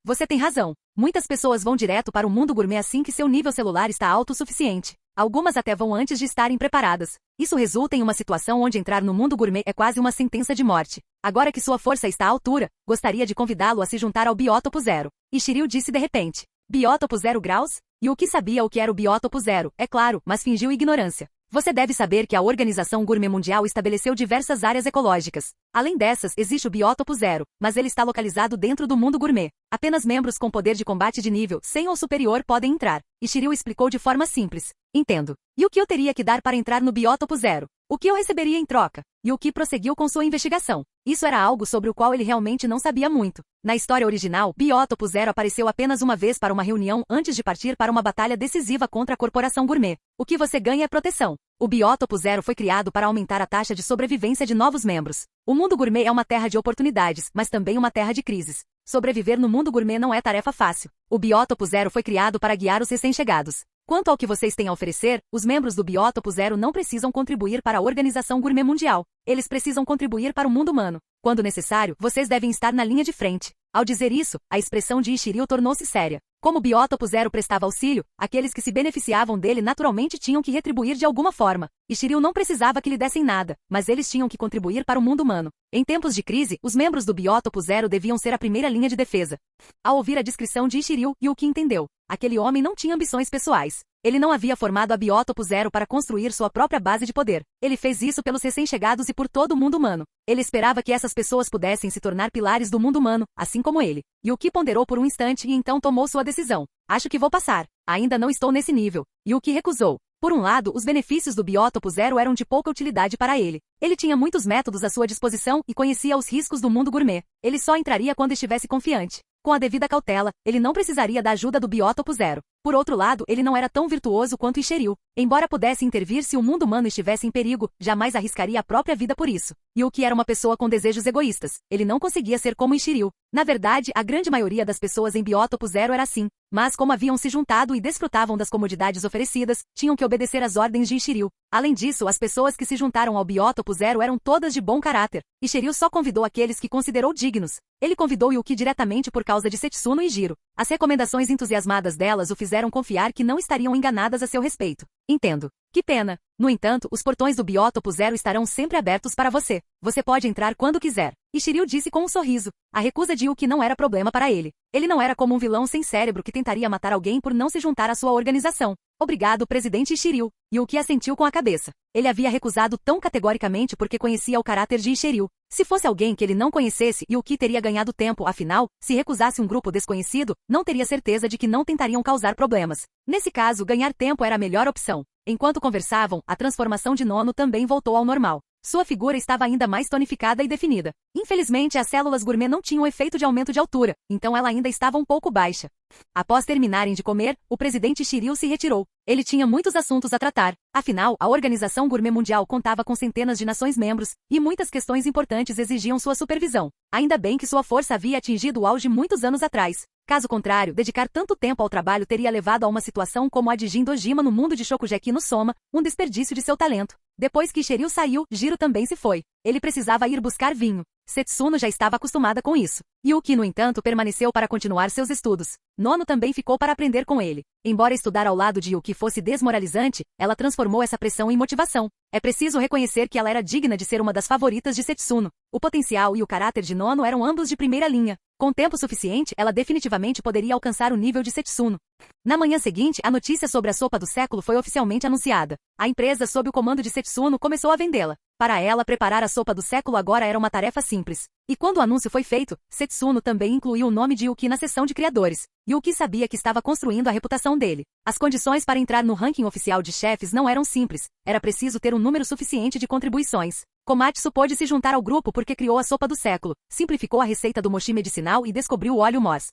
Você tem razão. Muitas pessoas vão direto para o mundo gourmet assim que seu nível celular está alto o suficiente. Algumas até vão antes de estarem preparadas. Isso resulta em uma situação onde entrar no mundo gourmet é quase uma sentença de morte. Agora que sua força está à altura, gostaria de convidá-lo a se juntar ao Biótopo Zero. E Shiryu disse de repente. Biótopo 0 graus? Yuki sabia o que era o Biótopo Zero, é claro, mas fingiu ignorância. Você deve saber que a Organização Gourmet Mundial estabeleceu diversas áreas ecológicas. Além dessas, existe o Biótopo Zero, mas ele está localizado dentro do mundo gourmet. Apenas membros com poder de combate de nível 100 ou superior podem entrar. E Shiryu explicou de forma simples. Entendo. E o que eu teria que dar para entrar no Biótopo Zero? O que eu receberia em troca? Yuki prosseguiu com sua investigação. Isso era algo sobre o qual ele realmente não sabia muito. Na história original, Biótopo Zero apareceu apenas uma vez para uma reunião antes de partir para uma batalha decisiva contra a Corporação Gourmet. O que você ganha é proteção. O Biótopo Zero foi criado para aumentar a taxa de sobrevivência de novos membros. O mundo gourmet é uma terra de oportunidades, mas também uma terra de crises. Sobreviver no mundo gourmet não é tarefa fácil. O Biótopo Zero foi criado para guiar os recém-chegados. Quanto ao que vocês têm a oferecer, os membros do Biótopo Zero não precisam contribuir para a Organização Gourmet Mundial. Eles precisam contribuir para o mundo humano. Quando necessário, vocês devem estar na linha de frente. Ao dizer isso, a expressão de Shiryu tornou-se séria. Como o Biótopo Zero prestava auxílio, aqueles que se beneficiavam dele naturalmente tinham que retribuir de alguma forma. E Shiryu não precisava que lhe dessem nada, mas eles tinham que contribuir para o mundo humano. Em tempos de crise, os membros do Biótopo Zero deviam ser a primeira linha de defesa. Ao ouvir a descrição de Shiryu, Yuki entendeu. Aquele homem não tinha ambições pessoais. Ele não havia formado a Biótopo Zero para construir sua própria base de poder. Ele fez isso pelos recém-chegados e por todo o mundo humano. Ele esperava que essas pessoas pudessem se tornar pilares do mundo humano, assim como ele. Yuki ponderou por um instante e então tomou sua decisão. Acho que vou passar. Ainda não estou nesse nível. Yuki recusou. Por um lado, os benefícios do Biótopo Zero eram de pouca utilidade para ele. Ele tinha muitos métodos à sua disposição e conhecia os riscos do mundo gourmet. Ele só entraria quando estivesse confiante. Com a devida cautela, ele não precisaria da ajuda do Biótopo Zero. Por outro lado, ele não era tão virtuoso quanto Ishiryu. Embora pudesse intervir se o mundo humano estivesse em perigo, jamais arriscaria a própria vida por isso. Yuki era uma pessoa com desejos egoístas. Ele não conseguia ser como Ishiryu. Na verdade, a grande maioria das pessoas em Biótopo Zero era assim. Mas como haviam se juntado e desfrutavam das comodidades oferecidas, tinham que obedecer às ordens de Ishiryu. Além disso, as pessoas que se juntaram ao Biótopo Zero eram todas de bom caráter. Ishiryu só convidou aqueles que considerou dignos. Ele convidou Yuki diretamente por causa de Setsuno e Jiro. As recomendações entusiasmadas delas o fizeram confiar que não estariam enganadas a seu respeito. Entendo. Que pena. No entanto, os portões do Biótopo Zero estarão sempre abertos para você. Você pode entrar quando quiser. Ishiryu disse com um sorriso. A recusa de Yuki não era problema para ele. Ele não era como um vilão sem cérebro que tentaria matar alguém por não se juntar à sua organização. Obrigado, presidente Ishiryu. Yuki assentiu com a cabeça. Ele havia recusado tão categoricamente porque conhecia o caráter de Ishiryu. Se fosse alguém que ele não conhecesse, Yuki teria ganhado tempo, afinal, se recusasse um grupo desconhecido, não teria certeza de que não tentariam causar problemas. Nesse caso, ganhar tempo era a melhor opção. Enquanto conversavam, a transformação de Nono também voltou ao normal. Sua figura estava ainda mais tonificada e definida. Infelizmente, as células gourmet não tinham efeito de aumento de altura, então ela ainda estava um pouco baixa. Após terminarem de comer, o presidente Shiryu se retirou. Ele tinha muitos assuntos a tratar. Afinal, a Organização Gourmet Mundial contava com centenas de nações membros, e muitas questões importantes exigiam sua supervisão. Ainda bem que sua força havia atingido o auge muitos anos atrás. Caso contrário, dedicar tanto tempo ao trabalho teria levado a uma situação como a de Jin Dojima no mundo de Shokugeki no Soma, um desperdício de seu talento. Depois que Shiryu saiu, Jiro também se foi. Ele precisava ir buscar vinho. Setsuno já estava acostumada com isso. Yuki, no entanto, permaneceu para continuar seus estudos. Nono também ficou para aprender com ele. Embora estudar ao lado de Yuki fosse desmoralizante, ela transformou essa pressão em motivação. É preciso reconhecer que ela era digna de ser uma das favoritas de Setsuno. O potencial e o caráter de Nono eram ambos de primeira linha. Com tempo suficiente, ela definitivamente poderia alcançar o nível de Setsuno. Na manhã seguinte, a notícia sobre a sopa do século foi oficialmente anunciada. A empresa, sob o comando de Setsuno, começou a vendê-la. Para ela, preparar a sopa do século agora era uma tarefa simples. E quando o anúncio foi feito, Setsuno também incluiu o nome de Yuki na seção de criadores. Yuki sabia que estava construindo a reputação dele. As condições para entrar no ranking oficial de chefes não eram simples. Era preciso ter um número suficiente de contribuições. Komatsu pôde se juntar ao grupo porque criou a sopa do século, simplificou a receita do mochi medicinal e descobriu o óleo Moss.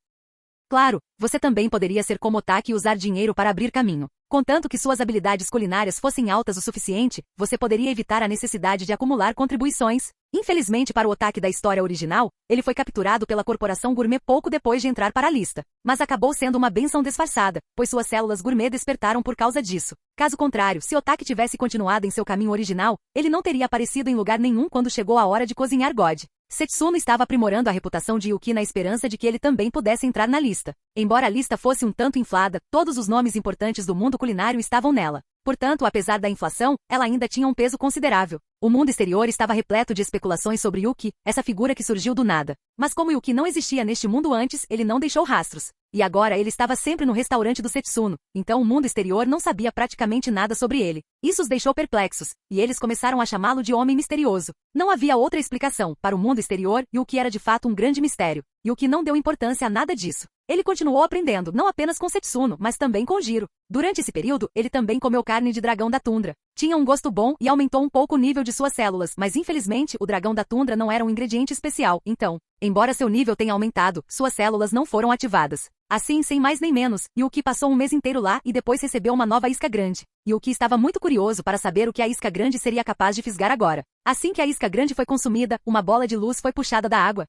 Claro, você também poderia ser como Otaki e usar dinheiro para abrir caminho. Contanto que suas habilidades culinárias fossem altas o suficiente, você poderia evitar a necessidade de acumular contribuições. Infelizmente para o Otaki da história original, ele foi capturado pela Corporação Gourmet pouco depois de entrar para a lista. Mas acabou sendo uma bênção disfarçada, pois suas células gourmet despertaram por causa disso. Caso contrário, se Otaki tivesse continuado em seu caminho original, ele não teria aparecido em lugar nenhum quando chegou a hora de cozinhar God. Setsuno estava aprimorando a reputação de Yuki na esperança de que ele também pudesse entrar na lista. Embora a lista fosse um tanto inflada, todos os nomes importantes do mundo culinário estavam nela. Portanto, apesar da inflação, ela ainda tinha um peso considerável. O mundo exterior estava repleto de especulações sobre Yuki, essa figura que surgiu do nada. Mas como Yuki não existia neste mundo antes, ele não deixou rastros. E agora ele estava sempre no restaurante do Setsuno, então o mundo exterior não sabia praticamente nada sobre ele. Isso os deixou perplexos, e eles começaram a chamá-lo de Homem Misterioso. Não havia outra explicação. Para o mundo exterior, Yuki era de fato um grande mistério. Yuki não deu importância a nada disso. Ele continuou aprendendo, não apenas com Setsuno, mas também com Jiro. Durante esse período, ele também comeu carne de dragão da tundra. Tinha um gosto bom e aumentou um pouco o nível de suas células, mas infelizmente o dragão da tundra não era um ingrediente especial, então, embora seu nível tenha aumentado, suas células não foram ativadas. Assim, sem mais nem menos, Yuki passou um mês inteiro lá e depois recebeu uma nova isca grande. Yuki estava muito curioso para saber o que a isca grande seria capaz de fisgar agora. Assim que a isca grande foi consumida, uma bola de luz foi puxada da água.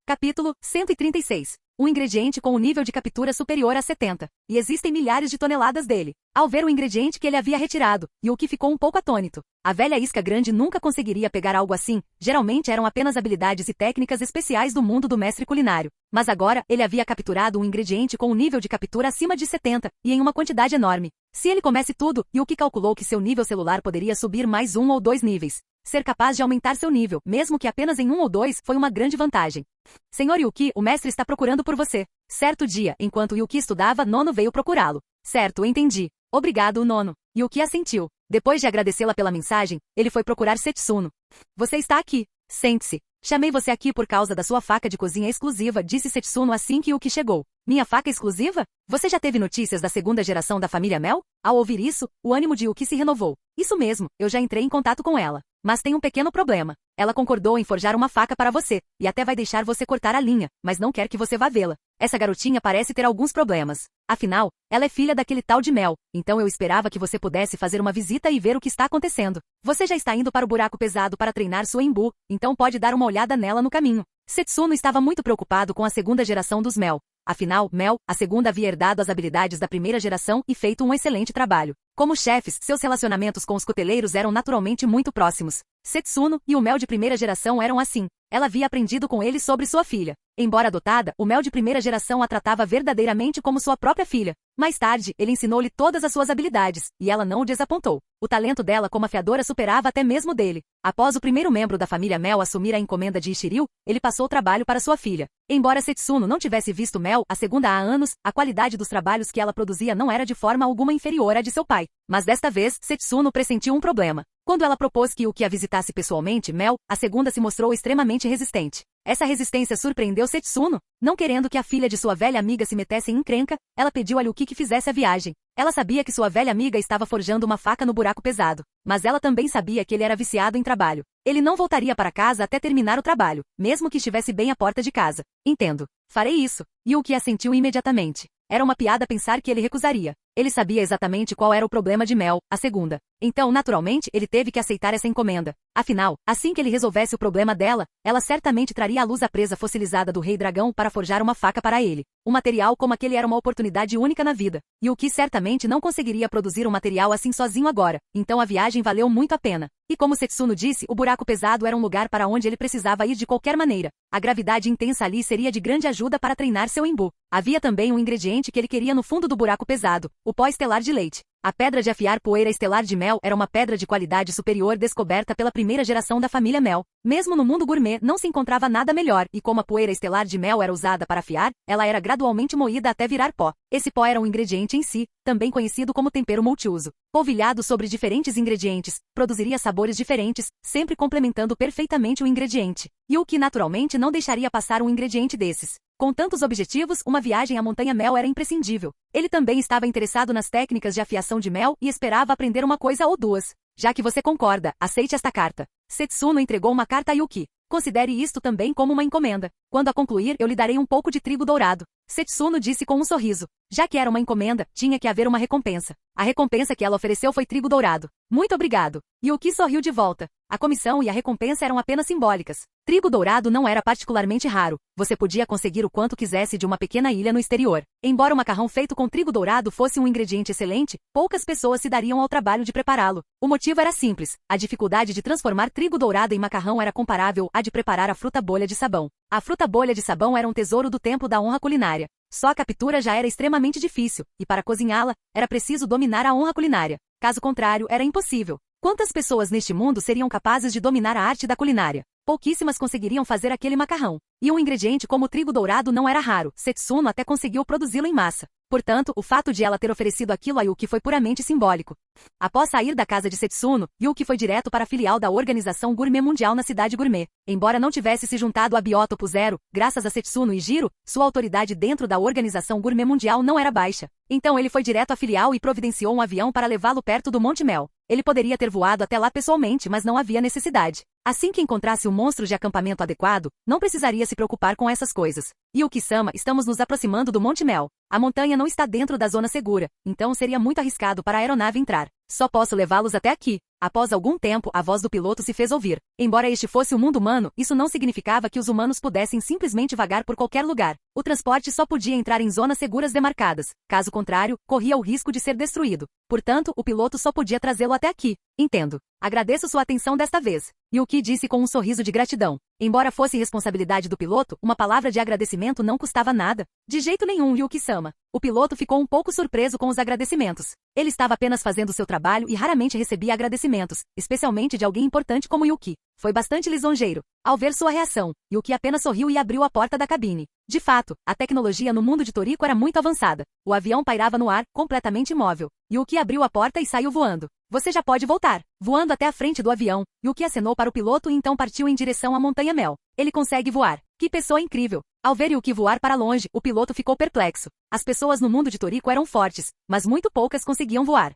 Capítulo 136. Um ingrediente com o nível de captura superior a 70. E existem milhares de toneladas dele. Ao ver o ingrediente que ele havia retirado, Yuki ficou um pouco atônito. A velha isca grande nunca conseguiria pegar algo assim, geralmente eram apenas habilidades e técnicas especiais do mundo do mestre culinário. Mas agora, ele havia capturado um ingrediente com um nível de captura acima de 70, e em uma quantidade enorme. Se ele comesse tudo, Yuki calculou que seu nível celular poderia subir mais 1 ou 2 níveis. Ser capaz de aumentar seu nível, mesmo que apenas em 1 ou 2, foi uma grande vantagem. Senhor Yuki, o mestre está procurando por você. Certo dia, enquanto Yuki estudava, Nono veio procurá-lo. Certo, entendi. Obrigado, Nono. Yuki assentiu. Depois de agradecê-la pela mensagem, ele foi procurar Setsuno. Você está aqui. Sente-se. Chamei você aqui por causa da sua faca de cozinha exclusiva, disse Setsuno assim que Yuki chegou. Minha faca exclusiva? Você já teve notícias da segunda geração da família Mel? Ao ouvir isso, o ânimo de Yuki se renovou. Isso mesmo, eu já entrei em contato com ela. Mas tem um pequeno problema. Ela concordou em forjar uma faca para você, e até vai deixar você cortar a linha, mas não quer que você vá vê-la. Essa garotinha parece ter alguns problemas. Afinal, ela é filha daquele tal de Mel, então eu esperava que você pudesse fazer uma visita e ver o que está acontecendo. Você já está indo para o buraco pesado para treinar sua Embu, então pode dar uma olhada nela no caminho. Setsuno estava muito preocupado com a segunda geração dos Mel. Afinal, Mel, a segunda havia herdado as habilidades da primeira geração e feito um excelente trabalho. Como chefes, seus relacionamentos com os coteleiros eram naturalmente muito próximos. Setsuno e o Mel de primeira geração eram assim. Ela havia aprendido com ele sobre sua filha. Embora adotada, o Mel de primeira geração a tratava verdadeiramente como sua própria filha. Mais tarde, ele ensinou-lhe todas as suas habilidades, e ela não o desapontou. O talento dela como afiadora superava até mesmo dele. Após o primeiro membro da família Mel assumir a encomenda de Ishiryu, ele passou o trabalho para sua filha. Embora Setsuno não tivesse visto Mel a segunda há anos, a qualidade dos trabalhos que ela produzia não era de forma alguma inferior à de seu pai. Mas desta vez, Setsuno pressentiu um problema. Quando ela propôs que Yuki a visitasse pessoalmente, Mel, a segunda se mostrou extremamente resistente. Essa resistência surpreendeu Setsuno. Não querendo que a filha de sua velha amiga se metesse em encrenca, ela pediu a Yuki que fizesse a viagem. Ela sabia que sua velha amiga estava forjando uma faca no buraco pesado, mas ela também sabia que ele era viciado em trabalho. Ele não voltaria para casa até terminar o trabalho, mesmo que estivesse bem à porta de casa. Entendo. Farei isso. Yuki assentiu imediatamente. Era uma piada pensar que ele recusaria. Ele sabia exatamente qual era o problema de Mel, a segunda. Então, naturalmente, ele teve que aceitar essa encomenda. Afinal, assim que ele resolvesse o problema dela, ela certamente traria à luz a presa fossilizada do Rei Dragão para forjar uma faca para ele. Um material como aquele era uma oportunidade única na vida. E o que certamente não conseguiria produzir um material assim sozinho agora. Então a viagem valeu muito a pena. E como Setsuno disse, o buraco pesado era um lugar para onde ele precisava ir de qualquer maneira. A gravidade intensa ali seria de grande ajuda para treinar seu Embu. Havia também um ingrediente que ele queria no fundo do buraco pesado, o pó estelar de leite. A pedra de afiar poeira estelar de Mel era uma pedra de qualidade superior descoberta pela primeira geração da família Mel. Mesmo no mundo gourmet não se encontrava nada melhor, e como a poeira estelar de Mel era usada para afiar, ela era gradualmente moída até virar pó. Esse pó era um ingrediente em si, também conhecido como tempero multiuso. Polvilhado sobre diferentes ingredientes, produziria sabores diferentes, sempre complementando perfeitamente o ingrediente. E o que naturalmente não deixaria passar um ingrediente desses. Com tantos objetivos, uma viagem à Montanha Mel era imprescindível. Ele também estava interessado nas técnicas de afiação de Mel e esperava aprender uma coisa ou duas. Já que você concorda, aceite esta carta. Setsuno entregou uma carta a Yuki. Considere isto também como uma encomenda. Quando a concluir, eu lhe darei um pouco de trigo dourado. Setsuno disse com um sorriso. Já que era uma encomenda, tinha que haver uma recompensa. A recompensa que ela ofereceu foi trigo dourado. Muito obrigado. Yuki sorriu de volta. A comissão e a recompensa eram apenas simbólicas. Trigo dourado não era particularmente raro. Você podia conseguir o quanto quisesse de uma pequena ilha no exterior. Embora o macarrão feito com trigo dourado fosse um ingrediente excelente, poucas pessoas se dariam ao trabalho de prepará-lo. O motivo era simples. A dificuldade de transformar trigo dourado em macarrão era comparável à de preparar a fruta bolha de sabão. A fruta bolha de sabão era um tesouro do tempo da honra culinária. Só a captura já era extremamente difícil, e para cozinhá-la, era preciso dominar a honra culinária. Caso contrário, era impossível. Quantas pessoas neste mundo seriam capazes de dominar a arte da culinária? Pouquíssimas conseguiriam fazer aquele macarrão. E um ingrediente como o trigo dourado não era raro. Setsuno até conseguiu produzi-lo em massa. Portanto, o fato de ela ter oferecido aquilo a Yuki foi puramente simbólico. Após sair da casa de Setsuno, Yuki foi direto para a filial da Organização Gourmet Mundial na cidade gourmet. Embora não tivesse se juntado a Biótopo Zero, graças a Setsuno e Jiro, sua autoridade dentro da Organização Gourmet Mundial não era baixa. Então ele foi direto à filial e providenciou um avião para levá-lo perto do Monte Mel. Ele poderia ter voado até lá pessoalmente, mas não havia necessidade. Assim que encontrasse um monstro de acampamento adequado, não precisaria se preocupar com essas coisas. Yuki-sama, estamos nos aproximando do Monte Mel. A montanha não está dentro da zona segura, então seria muito arriscado para a aeronave entrar. Só posso levá-los até aqui. Após algum tempo, a voz do piloto se fez ouvir. Embora este fosse o mundo humano, isso não significava que os humanos pudessem simplesmente vagar por qualquer lugar. O transporte só podia entrar em zonas seguras demarcadas. Caso contrário, corria o risco de ser destruído. Portanto, o piloto só podia trazê-lo até aqui. Entendo. Agradeço sua atenção desta vez. Yuki disse com um sorriso de gratidão. Embora fosse responsabilidade do piloto, uma palavra de agradecimento não custava nada. De jeito nenhum, Yuki-sama. O piloto ficou um pouco surpreso com os agradecimentos. Ele estava apenas fazendo seu trabalho e raramente recebia agradecimentos, especialmente de alguém importante como Yuki. foi bastante lisonjeiro ao ver sua reação, Yuki apenas sorriu e abriu a porta da cabine. De fato, a tecnologia no mundo de Toriko era muito avançada. O avião pairava no ar, completamente imóvel. Yuki abriu a porta e saiu voando. Você já pode voltar. Voando até a frente do avião, Yuki acenou para o piloto e então partiu em direção à Montanha Mel. Ele consegue voar. Que pessoa incrível! Ao ver Yuki voar para longe, o piloto ficou perplexo. As pessoas no mundo de Toriko eram fortes, mas muito poucas conseguiam voar.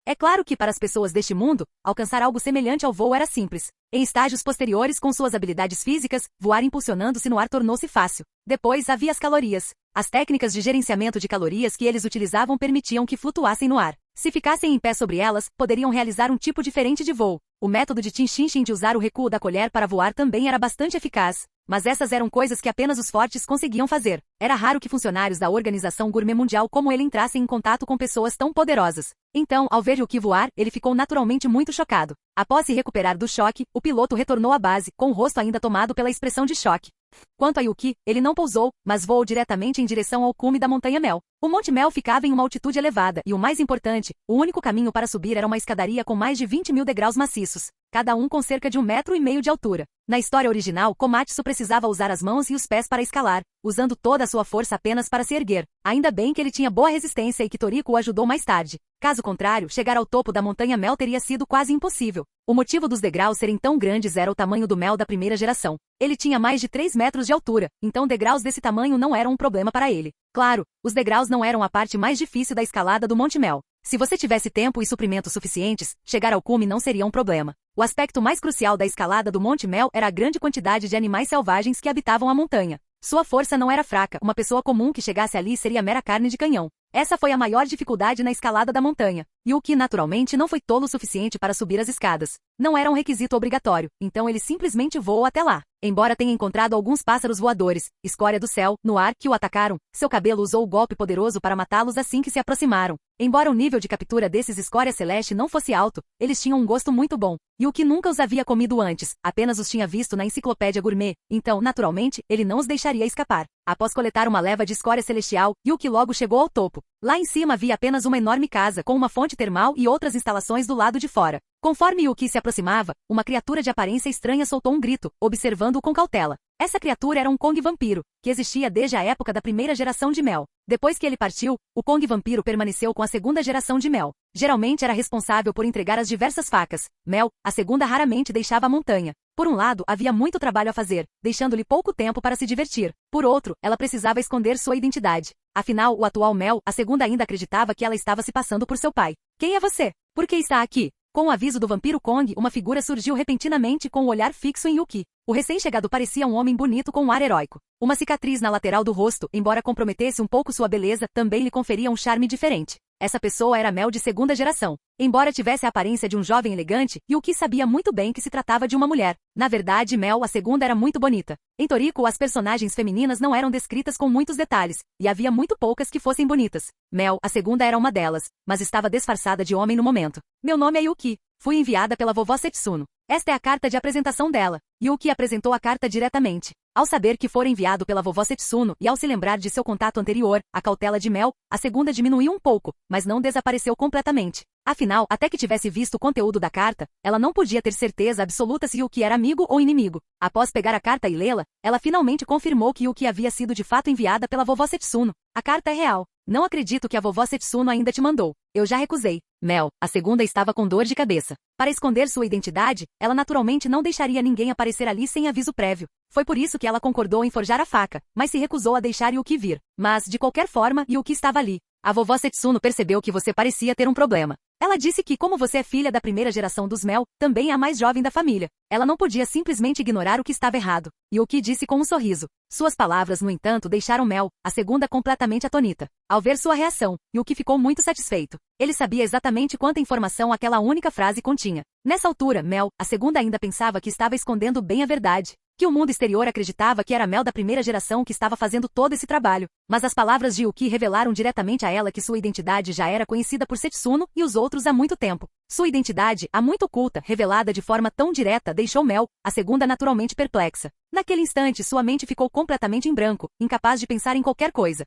É claro que para as pessoas deste mundo, alcançar algo semelhante ao voo era simples. Em estágios posteriores com suas habilidades físicas, voar impulsionando-se no ar tornou-se fácil. Depois havia as calorias. As técnicas de gerenciamento de calorias que eles utilizavam permitiam que flutuassem no ar. Se ficassem em pé sobre elas, poderiam realizar um tipo diferente de voo. O método de Tinshinshin de usar o recuo da colher para voar também era bastante eficaz. Mas essas eram coisas que apenas os fortes conseguiam fazer. Era raro que funcionários da Organização Gourmet Mundial como ele entrassem em contato com pessoas tão poderosas. Então, ao ver Yuki voar, ele ficou naturalmente muito chocado. Após se recuperar do choque, o piloto retornou à base, com o rosto ainda tomado pela expressão de choque. Quanto a Yuki, ele não pousou, mas voou diretamente em direção ao cume da Montanha Mel. O Monte Mel ficava em uma altitude elevada, e o mais importante, o único caminho para subir era uma escadaria com mais de 20.000 degraus maciços, cada um com cerca de 1,5 metro de altura. Na história original, Komatsu precisava usar as mãos e os pés para escalar, usando toda a sua força apenas para se erguer. Ainda bem que ele tinha boa resistência e que Toriko o ajudou mais tarde. Caso contrário, chegar ao topo da Montanha Mel teria sido quase impossível. O motivo dos degraus serem tão grandes era o tamanho do Mel da primeira geração. Ele tinha mais de 3 metros de altura, então degraus desse tamanho não eram um problema para ele. Claro, os degraus não eram a parte mais difícil da escalada do Monte Mel. Se você tivesse tempo e suprimentos suficientes, chegar ao cume não seria um problema. O aspecto mais crucial da escalada do Monte Mel era a grande quantidade de animais selvagens que habitavam a montanha. Sua força não era fraca, uma pessoa comum que chegasse ali seria mera carne de canhão. Essa foi a maior dificuldade na escalada da montanha. Yuki naturalmente não foi tolo o suficiente para subir as escadas. Não era um requisito obrigatório, então ele simplesmente voou até lá. Embora tenha encontrado alguns pássaros voadores, escória do céu, no ar, que o atacaram, seu cabelo usou o golpe poderoso para matá-los assim que se aproximaram. Embora o nível de captura desses escória celeste não fosse alto, eles tinham um gosto muito bom. Yuki nunca os havia comido antes, apenas os tinha visto na enciclopédia gourmet, então, naturalmente, ele não os deixaria escapar. Após coletar uma leva de escória celestial, Yuki logo chegou ao topo. Lá em cima havia apenas uma enorme casa com uma fonte termal e outras instalações do lado de fora. Conforme Yuki se aproximava, uma criatura de aparência estranha soltou um grito, observando-o com cautela. Essa criatura era um Kong vampiro, que existia desde a época da primeira geração de Mel. Depois que ele partiu, o Kong vampiro permaneceu com a segunda geração de Mel. Geralmente era responsável por entregar as diversas facas. Mel, a segunda raramente deixava a montanha. Por um lado, havia muito trabalho a fazer, deixando-lhe pouco tempo para se divertir. Por outro, ela precisava esconder sua identidade. Afinal, o atual Mel, a segunda ainda acreditava que ela estava se passando por seu pai. Quem é você? Por que está aqui? Com o aviso do vampiro Kong, uma figura surgiu repentinamente com o olhar fixo em Yuki. O recém-chegado parecia um homem bonito com um ar heróico. Uma cicatriz na lateral do rosto, embora comprometesse um pouco sua beleza, também lhe conferia um charme diferente. Essa pessoa era Mel de segunda geração. Embora tivesse a aparência de um jovem elegante, Yuki sabia muito bem que se tratava de uma mulher. Na verdade, Mel, a segunda, era muito bonita. Em Toriko, as personagens femininas não eram descritas com muitos detalhes, e havia muito poucas que fossem bonitas. Mel, a segunda, era uma delas, mas estava disfarçada de homem no momento. Meu nome é Yuki. Fui enviada pela vovó Setsuno. Esta é a carta de apresentação dela. Yuki apresentou a carta diretamente. Ao saber que fora enviado pela vovó Setsuno e ao se lembrar de seu contato anterior, a cautela de Mel, a segunda diminuiu um pouco, mas não desapareceu completamente. Afinal, até que tivesse visto o conteúdo da carta, ela não podia ter certeza absoluta se Yuki era amigo ou inimigo. Após pegar a carta e lê-la, ela finalmente confirmou que Yuki havia sido de fato enviada pela vovó Setsuno. A carta é real. Não acredito que a vovó Setsuno ainda te mandou. Eu já recusei. Mel, a segunda, estava com dor de cabeça. Para esconder sua identidade, ela naturalmente não deixaria ninguém aparecer ali sem aviso prévio. Foi por isso que ela concordou em forjar a faca, mas se recusou a deixar Yuki vir. Mas, de qualquer forma, Yuki estava ali. A vovó Setsuno percebeu que você parecia ter um problema. Ela disse que, como você é filha da primeira geração dos Mel, também é a mais jovem da família. Ela não podia simplesmente ignorar o que estava errado. Yuki disse com um sorriso. Suas palavras, no entanto, deixaram Mel, a segunda, completamente atonita. Ao ver sua reação, Yuki ficou muito satisfeito. Ele sabia exatamente quanta informação aquela única frase continha. Nessa altura, Mel, a segunda, ainda pensava que estava escondendo bem a verdade. Que o mundo exterior acreditava que era Mel da primeira geração que estava fazendo todo esse trabalho. Mas as palavras de Yuki revelaram diretamente a ela que sua identidade já era conhecida por Setsuno e os outros há muito tempo. Sua identidade, há muito oculta, revelada de forma tão direta, deixou Mel, a segunda, naturalmente perplexa. Naquele instante, sua mente ficou completamente em branco, incapaz de pensar em qualquer coisa.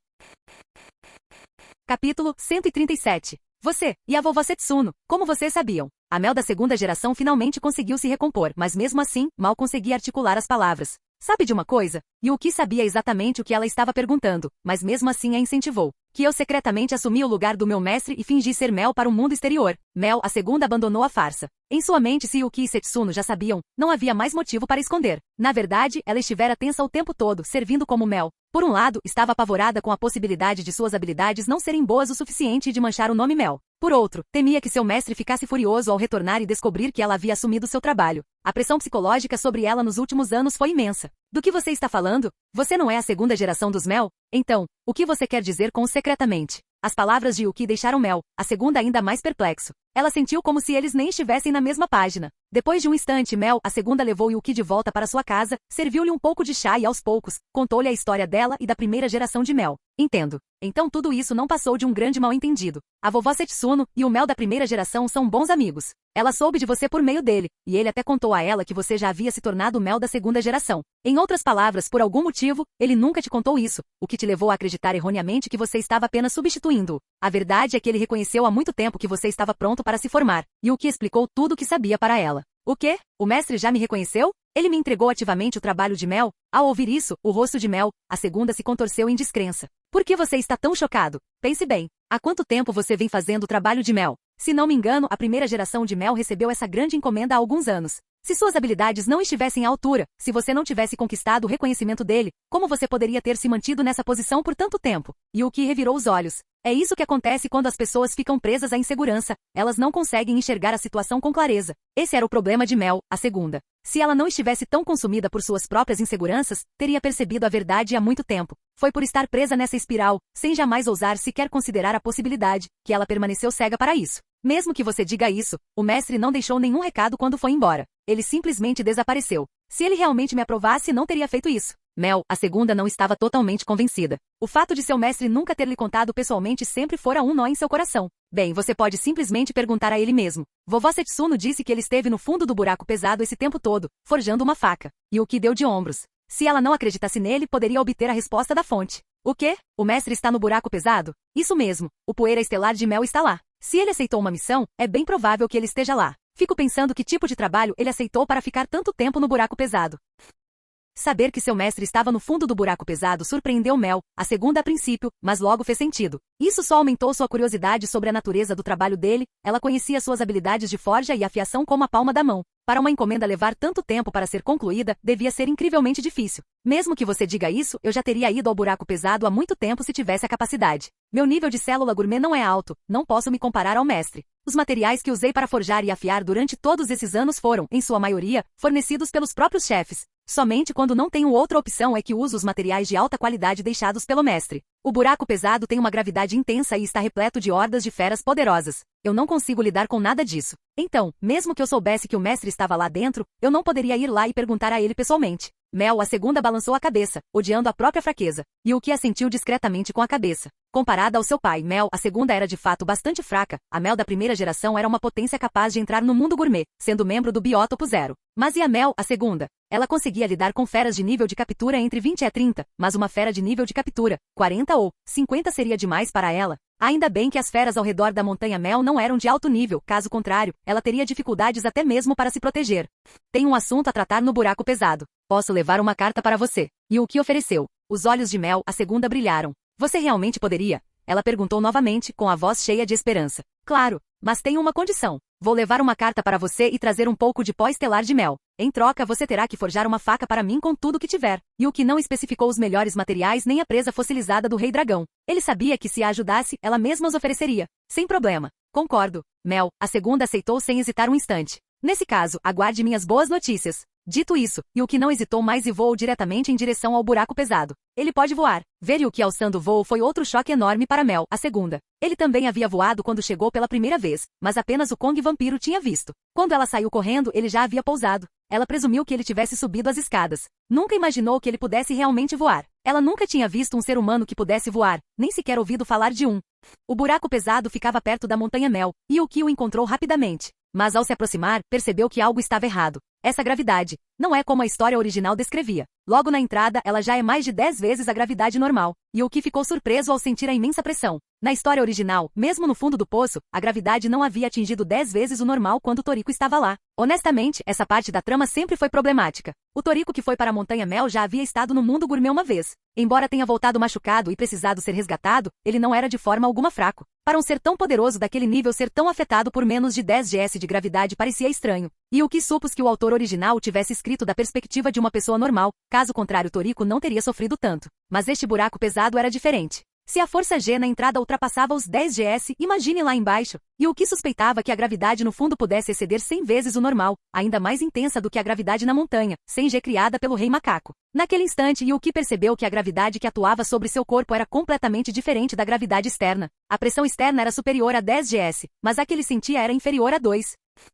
Capítulo 137. Você e a vovó Setsuno, como vocês sabiam. A Mel da segunda geração finalmente conseguiu se recompor, mas mesmo assim, mal conseguia articular as palavras. Sabe de uma coisa? Yuki sabia exatamente o que ela estava perguntando, mas mesmo assim a incentivou. Que eu secretamente assumi o lugar do meu mestre e fingi ser Mel para o mundo exterior. Mel, a segunda, abandonou a farsa. Em sua mente, se Yuki e Setsuno já sabiam, não havia mais motivo para esconder. Na verdade, ela estivera tensa o tempo todo, servindo como Mel. Por um lado, estava apavorada com a possibilidade de suas habilidades não serem boas o suficiente e de manchar o nome Mel. Por outro, temia que seu mestre ficasse furioso ao retornar e descobrir que ela havia assumido seu trabalho. A pressão psicológica sobre ela nos últimos anos foi imensa. Do que você está falando? Você não é a segunda geração dos Mel? Então, o que você quer dizer com secretamente? As palavras de Yuki deixaram Mel, a segunda, ainda mais perplexo. Ela sentiu como se eles nem estivessem na mesma página. Depois de um instante, Mel, a segunda, levou Yuki de volta para sua casa, serviu-lhe um pouco de chá e aos poucos, contou-lhe a história dela e da primeira geração de Mel. Entendo. Então tudo isso não passou de um grande mal-entendido. A vovó Setsuno e o Mel da primeira geração são bons amigos. Ela soube de você por meio dele, e ele até contou a ela que você já havia se tornado o Mel da segunda geração. Em outras palavras, por algum motivo, ele nunca te contou isso, o que te levou a acreditar erroneamente que você estava apenas substituindo-o. A verdade é que ele reconheceu há muito tempo que você estava pronto para se formar, e o que explicou tudo o que sabia para ela. O quê? O mestre já me reconheceu? Ele me entregou ativamente o trabalho de Mel? Ao ouvir isso, o rosto de Mel, a segunda, se contorceu em descrença. Por que você está tão chocado? Pense bem. Há quanto tempo você vem fazendo o trabalho de Mel? Se não me engano, a primeira geração de Mel recebeu essa grande encomenda há alguns anos. Se suas habilidades não estivessem à altura, se você não tivesse conquistado o reconhecimento dele, como você poderia ter se mantido nessa posição por tanto tempo? Yuki revirou os olhos. É isso que acontece quando as pessoas ficam presas à insegurança. Elas não conseguem enxergar a situação com clareza. Esse era o problema de Mel, a segunda. Se ela não estivesse tão consumida por suas próprias inseguranças, teria percebido a verdade há muito tempo. Foi por estar presa nessa espiral, sem jamais ousar sequer considerar a possibilidade, que ela permaneceu cega para isso. Mesmo que você diga isso, o mestre não deixou nenhum recado quando foi embora. Ele simplesmente desapareceu. Se ele realmente me aprovasse, não teria feito isso. Mel, a segunda, não estava totalmente convencida. O fato de seu mestre nunca ter lhe contado pessoalmente sempre fora um nó em seu coração. Bem, você pode simplesmente perguntar a ele mesmo. Vovó Setsuno disse que ele esteve no fundo do buraco pesado esse tempo todo, forjando uma faca. E o que deu de ombros. Se ela não acreditasse nele, poderia obter a resposta da fonte. O quê? O mestre está no buraco pesado? Isso mesmo, o poeira estelar de Mel está lá. Se ele aceitou uma missão, é bem provável que ele esteja lá. Fico pensando que tipo de trabalho ele aceitou para ficar tanto tempo no buraco pesado. Saber que seu mestre estava no fundo do buraco pesado surpreendeu Mel, a segunda a princípio, mas logo fez sentido. Isso só aumentou sua curiosidade sobre a natureza do trabalho dele. Ela conhecia suas habilidades de forja e afiação como a palma da mão. Para uma encomenda levar tanto tempo para ser concluída, devia ser incrivelmente difícil. Mesmo que você diga isso, eu já teria ido ao buraco pesado há muito tempo se tivesse a capacidade. Meu nível de célula gourmet não é alto, não posso me comparar ao mestre. Os materiais que usei para forjar e afiar durante todos esses anos foram, em sua maioria, fornecidos pelos próprios chefes. Somente quando não tenho outra opção é que uso os materiais de alta qualidade deixados pelo mestre. O buraco pesado tem uma gravidade intensa e está repleto de hordas de feras poderosas. Eu não consigo lidar com nada disso. Então, mesmo que eu soubesse que o mestre estava lá dentro, eu não poderia ir lá e perguntar a ele pessoalmente. Mel, a segunda, balançou a cabeça, odiando a própria fraqueza, e o que assentiu discretamente com a cabeça. Comparada ao seu pai, Mel, a segunda, era de fato bastante fraca. A Mel da primeira geração era uma potência capaz de entrar no mundo gourmet, sendo membro do Biótopo Zero. Mas e a Mel, a segunda? Ela conseguia lidar com feras de nível de captura entre 20 e 30, mas uma fera de nível de captura, 40 ou 50 seria demais para ela. Ainda bem que as feras ao redor da montanha Mel não eram de alto nível, caso contrário, ela teria dificuldades até mesmo para se proteger. Tem um assunto a tratar no buraco pesado. Posso levar uma carta para você. E o que ofereceu? Os olhos de Mel, a segunda, brilharam. Você realmente poderia? Ela perguntou novamente, com a voz cheia de esperança. Claro, mas tenho uma condição. Vou levar uma carta para você e trazer um pouco de pó estelar de Mel. Em troca, você terá que forjar uma faca para mim com tudo que tiver. E o que não especificou os melhores materiais nem a presa fossilizada do Rei Dragão. Ele sabia que se a ajudasse, ela mesma os ofereceria. Sem problema. Concordo. Mel, a segunda, aceitou sem hesitar um instante. Nesse caso, aguarde minhas boas notícias. Dito isso, Yuki não hesitou mais e voou diretamente em direção ao buraco pesado. Ele pode voar. Ver Yuki alçando o voo foi outro choque enorme para Mel, a segunda. Ele também havia voado quando chegou pela primeira vez, mas apenas o Kong Vampiro tinha visto. Quando ela saiu correndo, ele já havia pousado. Ela presumiu que ele tivesse subido as escadas. Nunca imaginou que ele pudesse realmente voar. Ela nunca tinha visto um ser humano que pudesse voar, nem sequer ouvido falar de um. O buraco pesado ficava perto da montanha Mel, e Yuki o encontrou rapidamente. Mas ao se aproximar, percebeu que algo estava errado. Essa gravidade não é como a história original descrevia. Logo na entrada, ela já é mais de 10 vezes a gravidade normal, e o que ficou surpreso ao sentir a imensa pressão. Na história original, mesmo no fundo do poço, a gravidade não havia atingido 10 vezes o normal quando Toriko estava lá. Honestamente, essa parte da trama sempre foi problemática. O Toriko que foi para a Montanha Mel já havia estado no mundo gourmet uma vez. Embora tenha voltado machucado e precisado ser resgatado, ele não era de forma alguma fraco. Para um ser tão poderoso daquele nível ser tão afetado por menos de 10 GS de gravidade parecia estranho. E o que supôs que o autor original tivesse escrito da perspectiva de uma pessoa normal, caso contrário Toriko não teria sofrido tanto. Mas este buraco pesado era diferente. Se a força G na entrada ultrapassava os 10 GS, imagine lá embaixo. E o que suspeitava que a gravidade no fundo pudesse exceder 100 vezes o normal, ainda mais intensa do que a gravidade na montanha, 100 G criada pelo Rei Macaco. Naquele instante, Yuki percebeu que a gravidade que atuava sobre seu corpo era completamente diferente da gravidade externa. A pressão externa era superior a 10 GS, mas a que ele sentia era inferior a 2.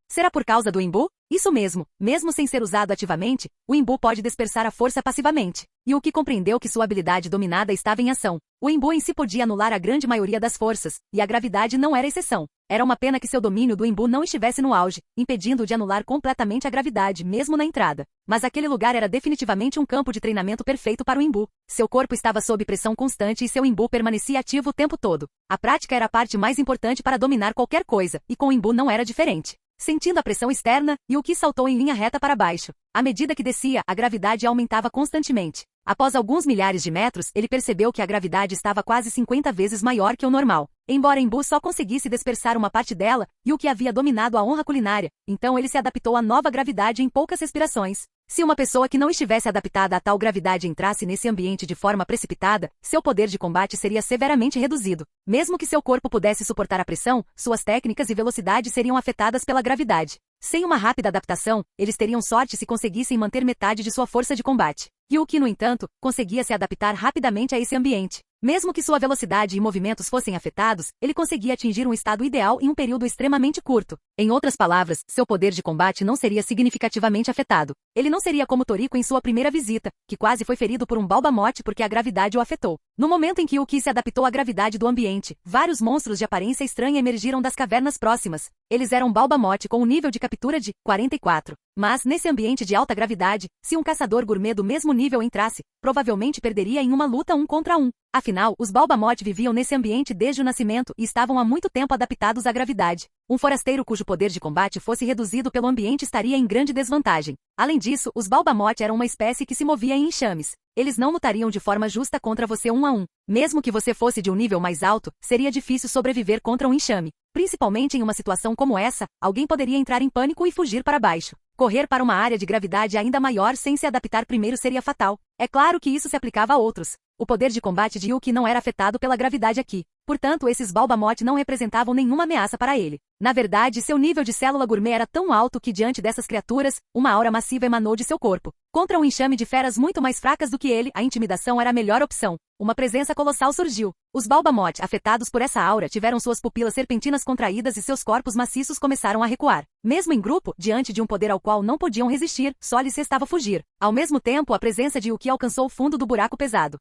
Será por causa do Imbu? Isso mesmo sem ser usado ativamente, o Imbu pode dispersar a força passivamente. Yuki compreendeu que sua habilidade dominada estava em ação. O Imbu em si podia anular a grande maioria das forças, e a gravidade não era exceção. Era uma pena que seu domínio do Imbu não estivesse no auge, impedindo-o de anular completamente a gravidade, mesmo na entrada. Mas aquele lugar era definitivamente um campo de treinamento perfeito para o Imbu. Seu corpo estava sob pressão constante e seu Imbu permanecia ativo o tempo todo. A prática era a parte mais importante para dominar qualquer coisa, e com o Imbu não era diferente. Sentindo a pressão externa, Yuki saltou em linha reta para baixo. À medida que descia, a gravidade aumentava constantemente. Após alguns milhares de metros, ele percebeu que a gravidade estava quase 50 vezes maior que o normal. Embora Imbu só conseguisse dispersar uma parte dela, Yuki havia dominado a honra culinária, então ele se adaptou à nova gravidade em poucas respirações. Se uma pessoa que não estivesse adaptada a tal gravidade entrasse nesse ambiente de forma precipitada, seu poder de combate seria severamente reduzido. Mesmo que seu corpo pudesse suportar a pressão, suas técnicas e velocidade seriam afetadas pela gravidade. Sem uma rápida adaptação, eles teriam sorte se conseguissem manter metade de sua força de combate. Yuki, no entanto, conseguia se adaptar rapidamente a esse ambiente. Mesmo que sua velocidade e movimentos fossem afetados, ele conseguia atingir um estado ideal em um período extremamente curto. Em outras palavras, seu poder de combate não seria significativamente afetado. Ele não seria como Toriko em sua primeira visita, que quase foi ferido por um balbamote porque a gravidade o afetou. No momento em que Yuki se adaptou à gravidade do ambiente, vários monstros de aparência estranha emergiram das cavernas próximas. Eles eram balbamote com um nível de captura de 44. Mas, nesse ambiente de alta gravidade, se um caçador gourmet do mesmo nível entrasse, provavelmente perderia em uma luta 1 contra 1. Afinal, os balbamote viviam nesse ambiente desde o nascimento e estavam há muito tempo adaptados à gravidade. Um forasteiro cujo poder de combate fosse reduzido pelo ambiente estaria em grande desvantagem. Além disso, os balbamote eram uma espécie que se movia em enxames. Eles não lutariam de forma justa contra você 1 a 1. Mesmo que você fosse de um nível mais alto, seria difícil sobreviver contra um enxame. Principalmente em uma situação como essa, alguém poderia entrar em pânico e fugir para baixo. Correr para uma área de gravidade ainda maior sem se adaptar primeiro seria fatal. É claro que isso se aplicava a outros. O poder de combate de Yuki não era afetado pela gravidade aqui. Portanto, esses balbamote não representavam nenhuma ameaça para ele. Na verdade, seu nível de célula gourmet era tão alto que diante dessas criaturas, uma aura massiva emanou de seu corpo. Contra um enxame de feras muito mais fracas do que ele, a intimidação era a melhor opção. Uma presença colossal surgiu. Os balbamote, afetados por essa aura, tiveram suas pupilas serpentinas contraídas e seus corpos maciços começaram a recuar. Mesmo em grupo, diante de um poder ao qual não podiam resistir, só lhes restava fugir. Ao mesmo tempo, a presença de Yuki alcançou o fundo do buraco pesado.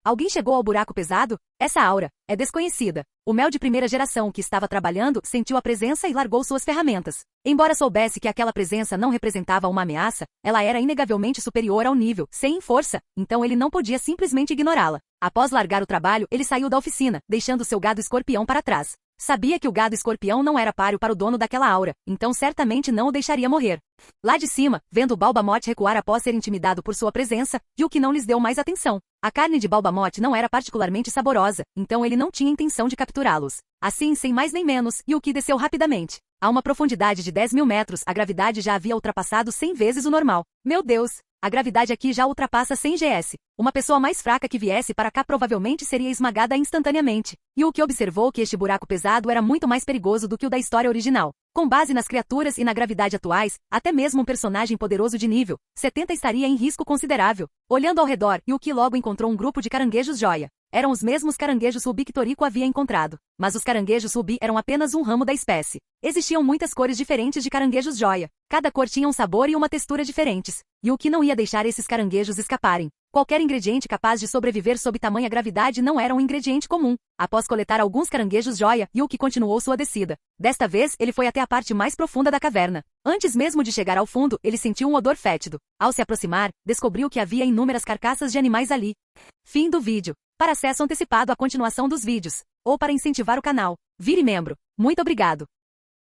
Alguém chegou ao buraco pesado? Essa aura é desconhecida. O Mel de primeira geração que estava trabalhando sentiu a presença e largou suas ferramentas. Embora soubesse que aquela presença não representava uma ameaça, ela era inegavelmente superior ao nível, sem força, então ele não podia simplesmente ignorá-la. Após largar o trabalho, ele saiu da oficina, deixando seu gado escorpião para trás. Sabia que o gado escorpião não era páreo para o dono daquela aura, então certamente não o deixaria morrer. Lá de cima, vendo o balbamote recuar após ser intimidado por sua presença, Yuki não lhes deu mais atenção. A carne de balbamote não era particularmente saborosa, então ele não tinha intenção de capturá-los. Assim, sem mais nem menos, Yuki desceu rapidamente. A uma profundidade de 10.000 metros, a gravidade já havia ultrapassado 100 vezes o normal. Meu Deus! A gravidade aqui já ultrapassa 100 GS. Uma pessoa mais fraca que viesse para cá provavelmente seria esmagada instantaneamente. Yuki observou que este buraco pesado era muito mais perigoso do que o da história original. Com base nas criaturas e na gravidade atuais, até mesmo um personagem poderoso de nível 70 estaria em risco considerável. Olhando ao redor, Yuki logo encontrou um grupo de caranguejos joia. Eram os mesmos caranguejos rubi que Toriko havia encontrado. Mas os caranguejos rubi eram apenas um ramo da espécie. Existiam muitas cores diferentes de caranguejos joia. Cada cor tinha um sabor e uma textura diferentes. Yuki não ia deixar esses caranguejos escaparem. Qualquer ingrediente capaz de sobreviver sob tamanha gravidade não era um ingrediente comum. Após coletar alguns caranguejos joia, Yuki continuou sua descida. Desta vez, ele foi até a parte mais profunda da caverna. Antes mesmo de chegar ao fundo, ele sentiu um odor fétido. Ao se aproximar, descobriu que havia inúmeras carcaças de animais ali. Fim do vídeo. Para acesso antecipado à continuação dos vídeos, ou para incentivar o canal, vire membro. Muito obrigado.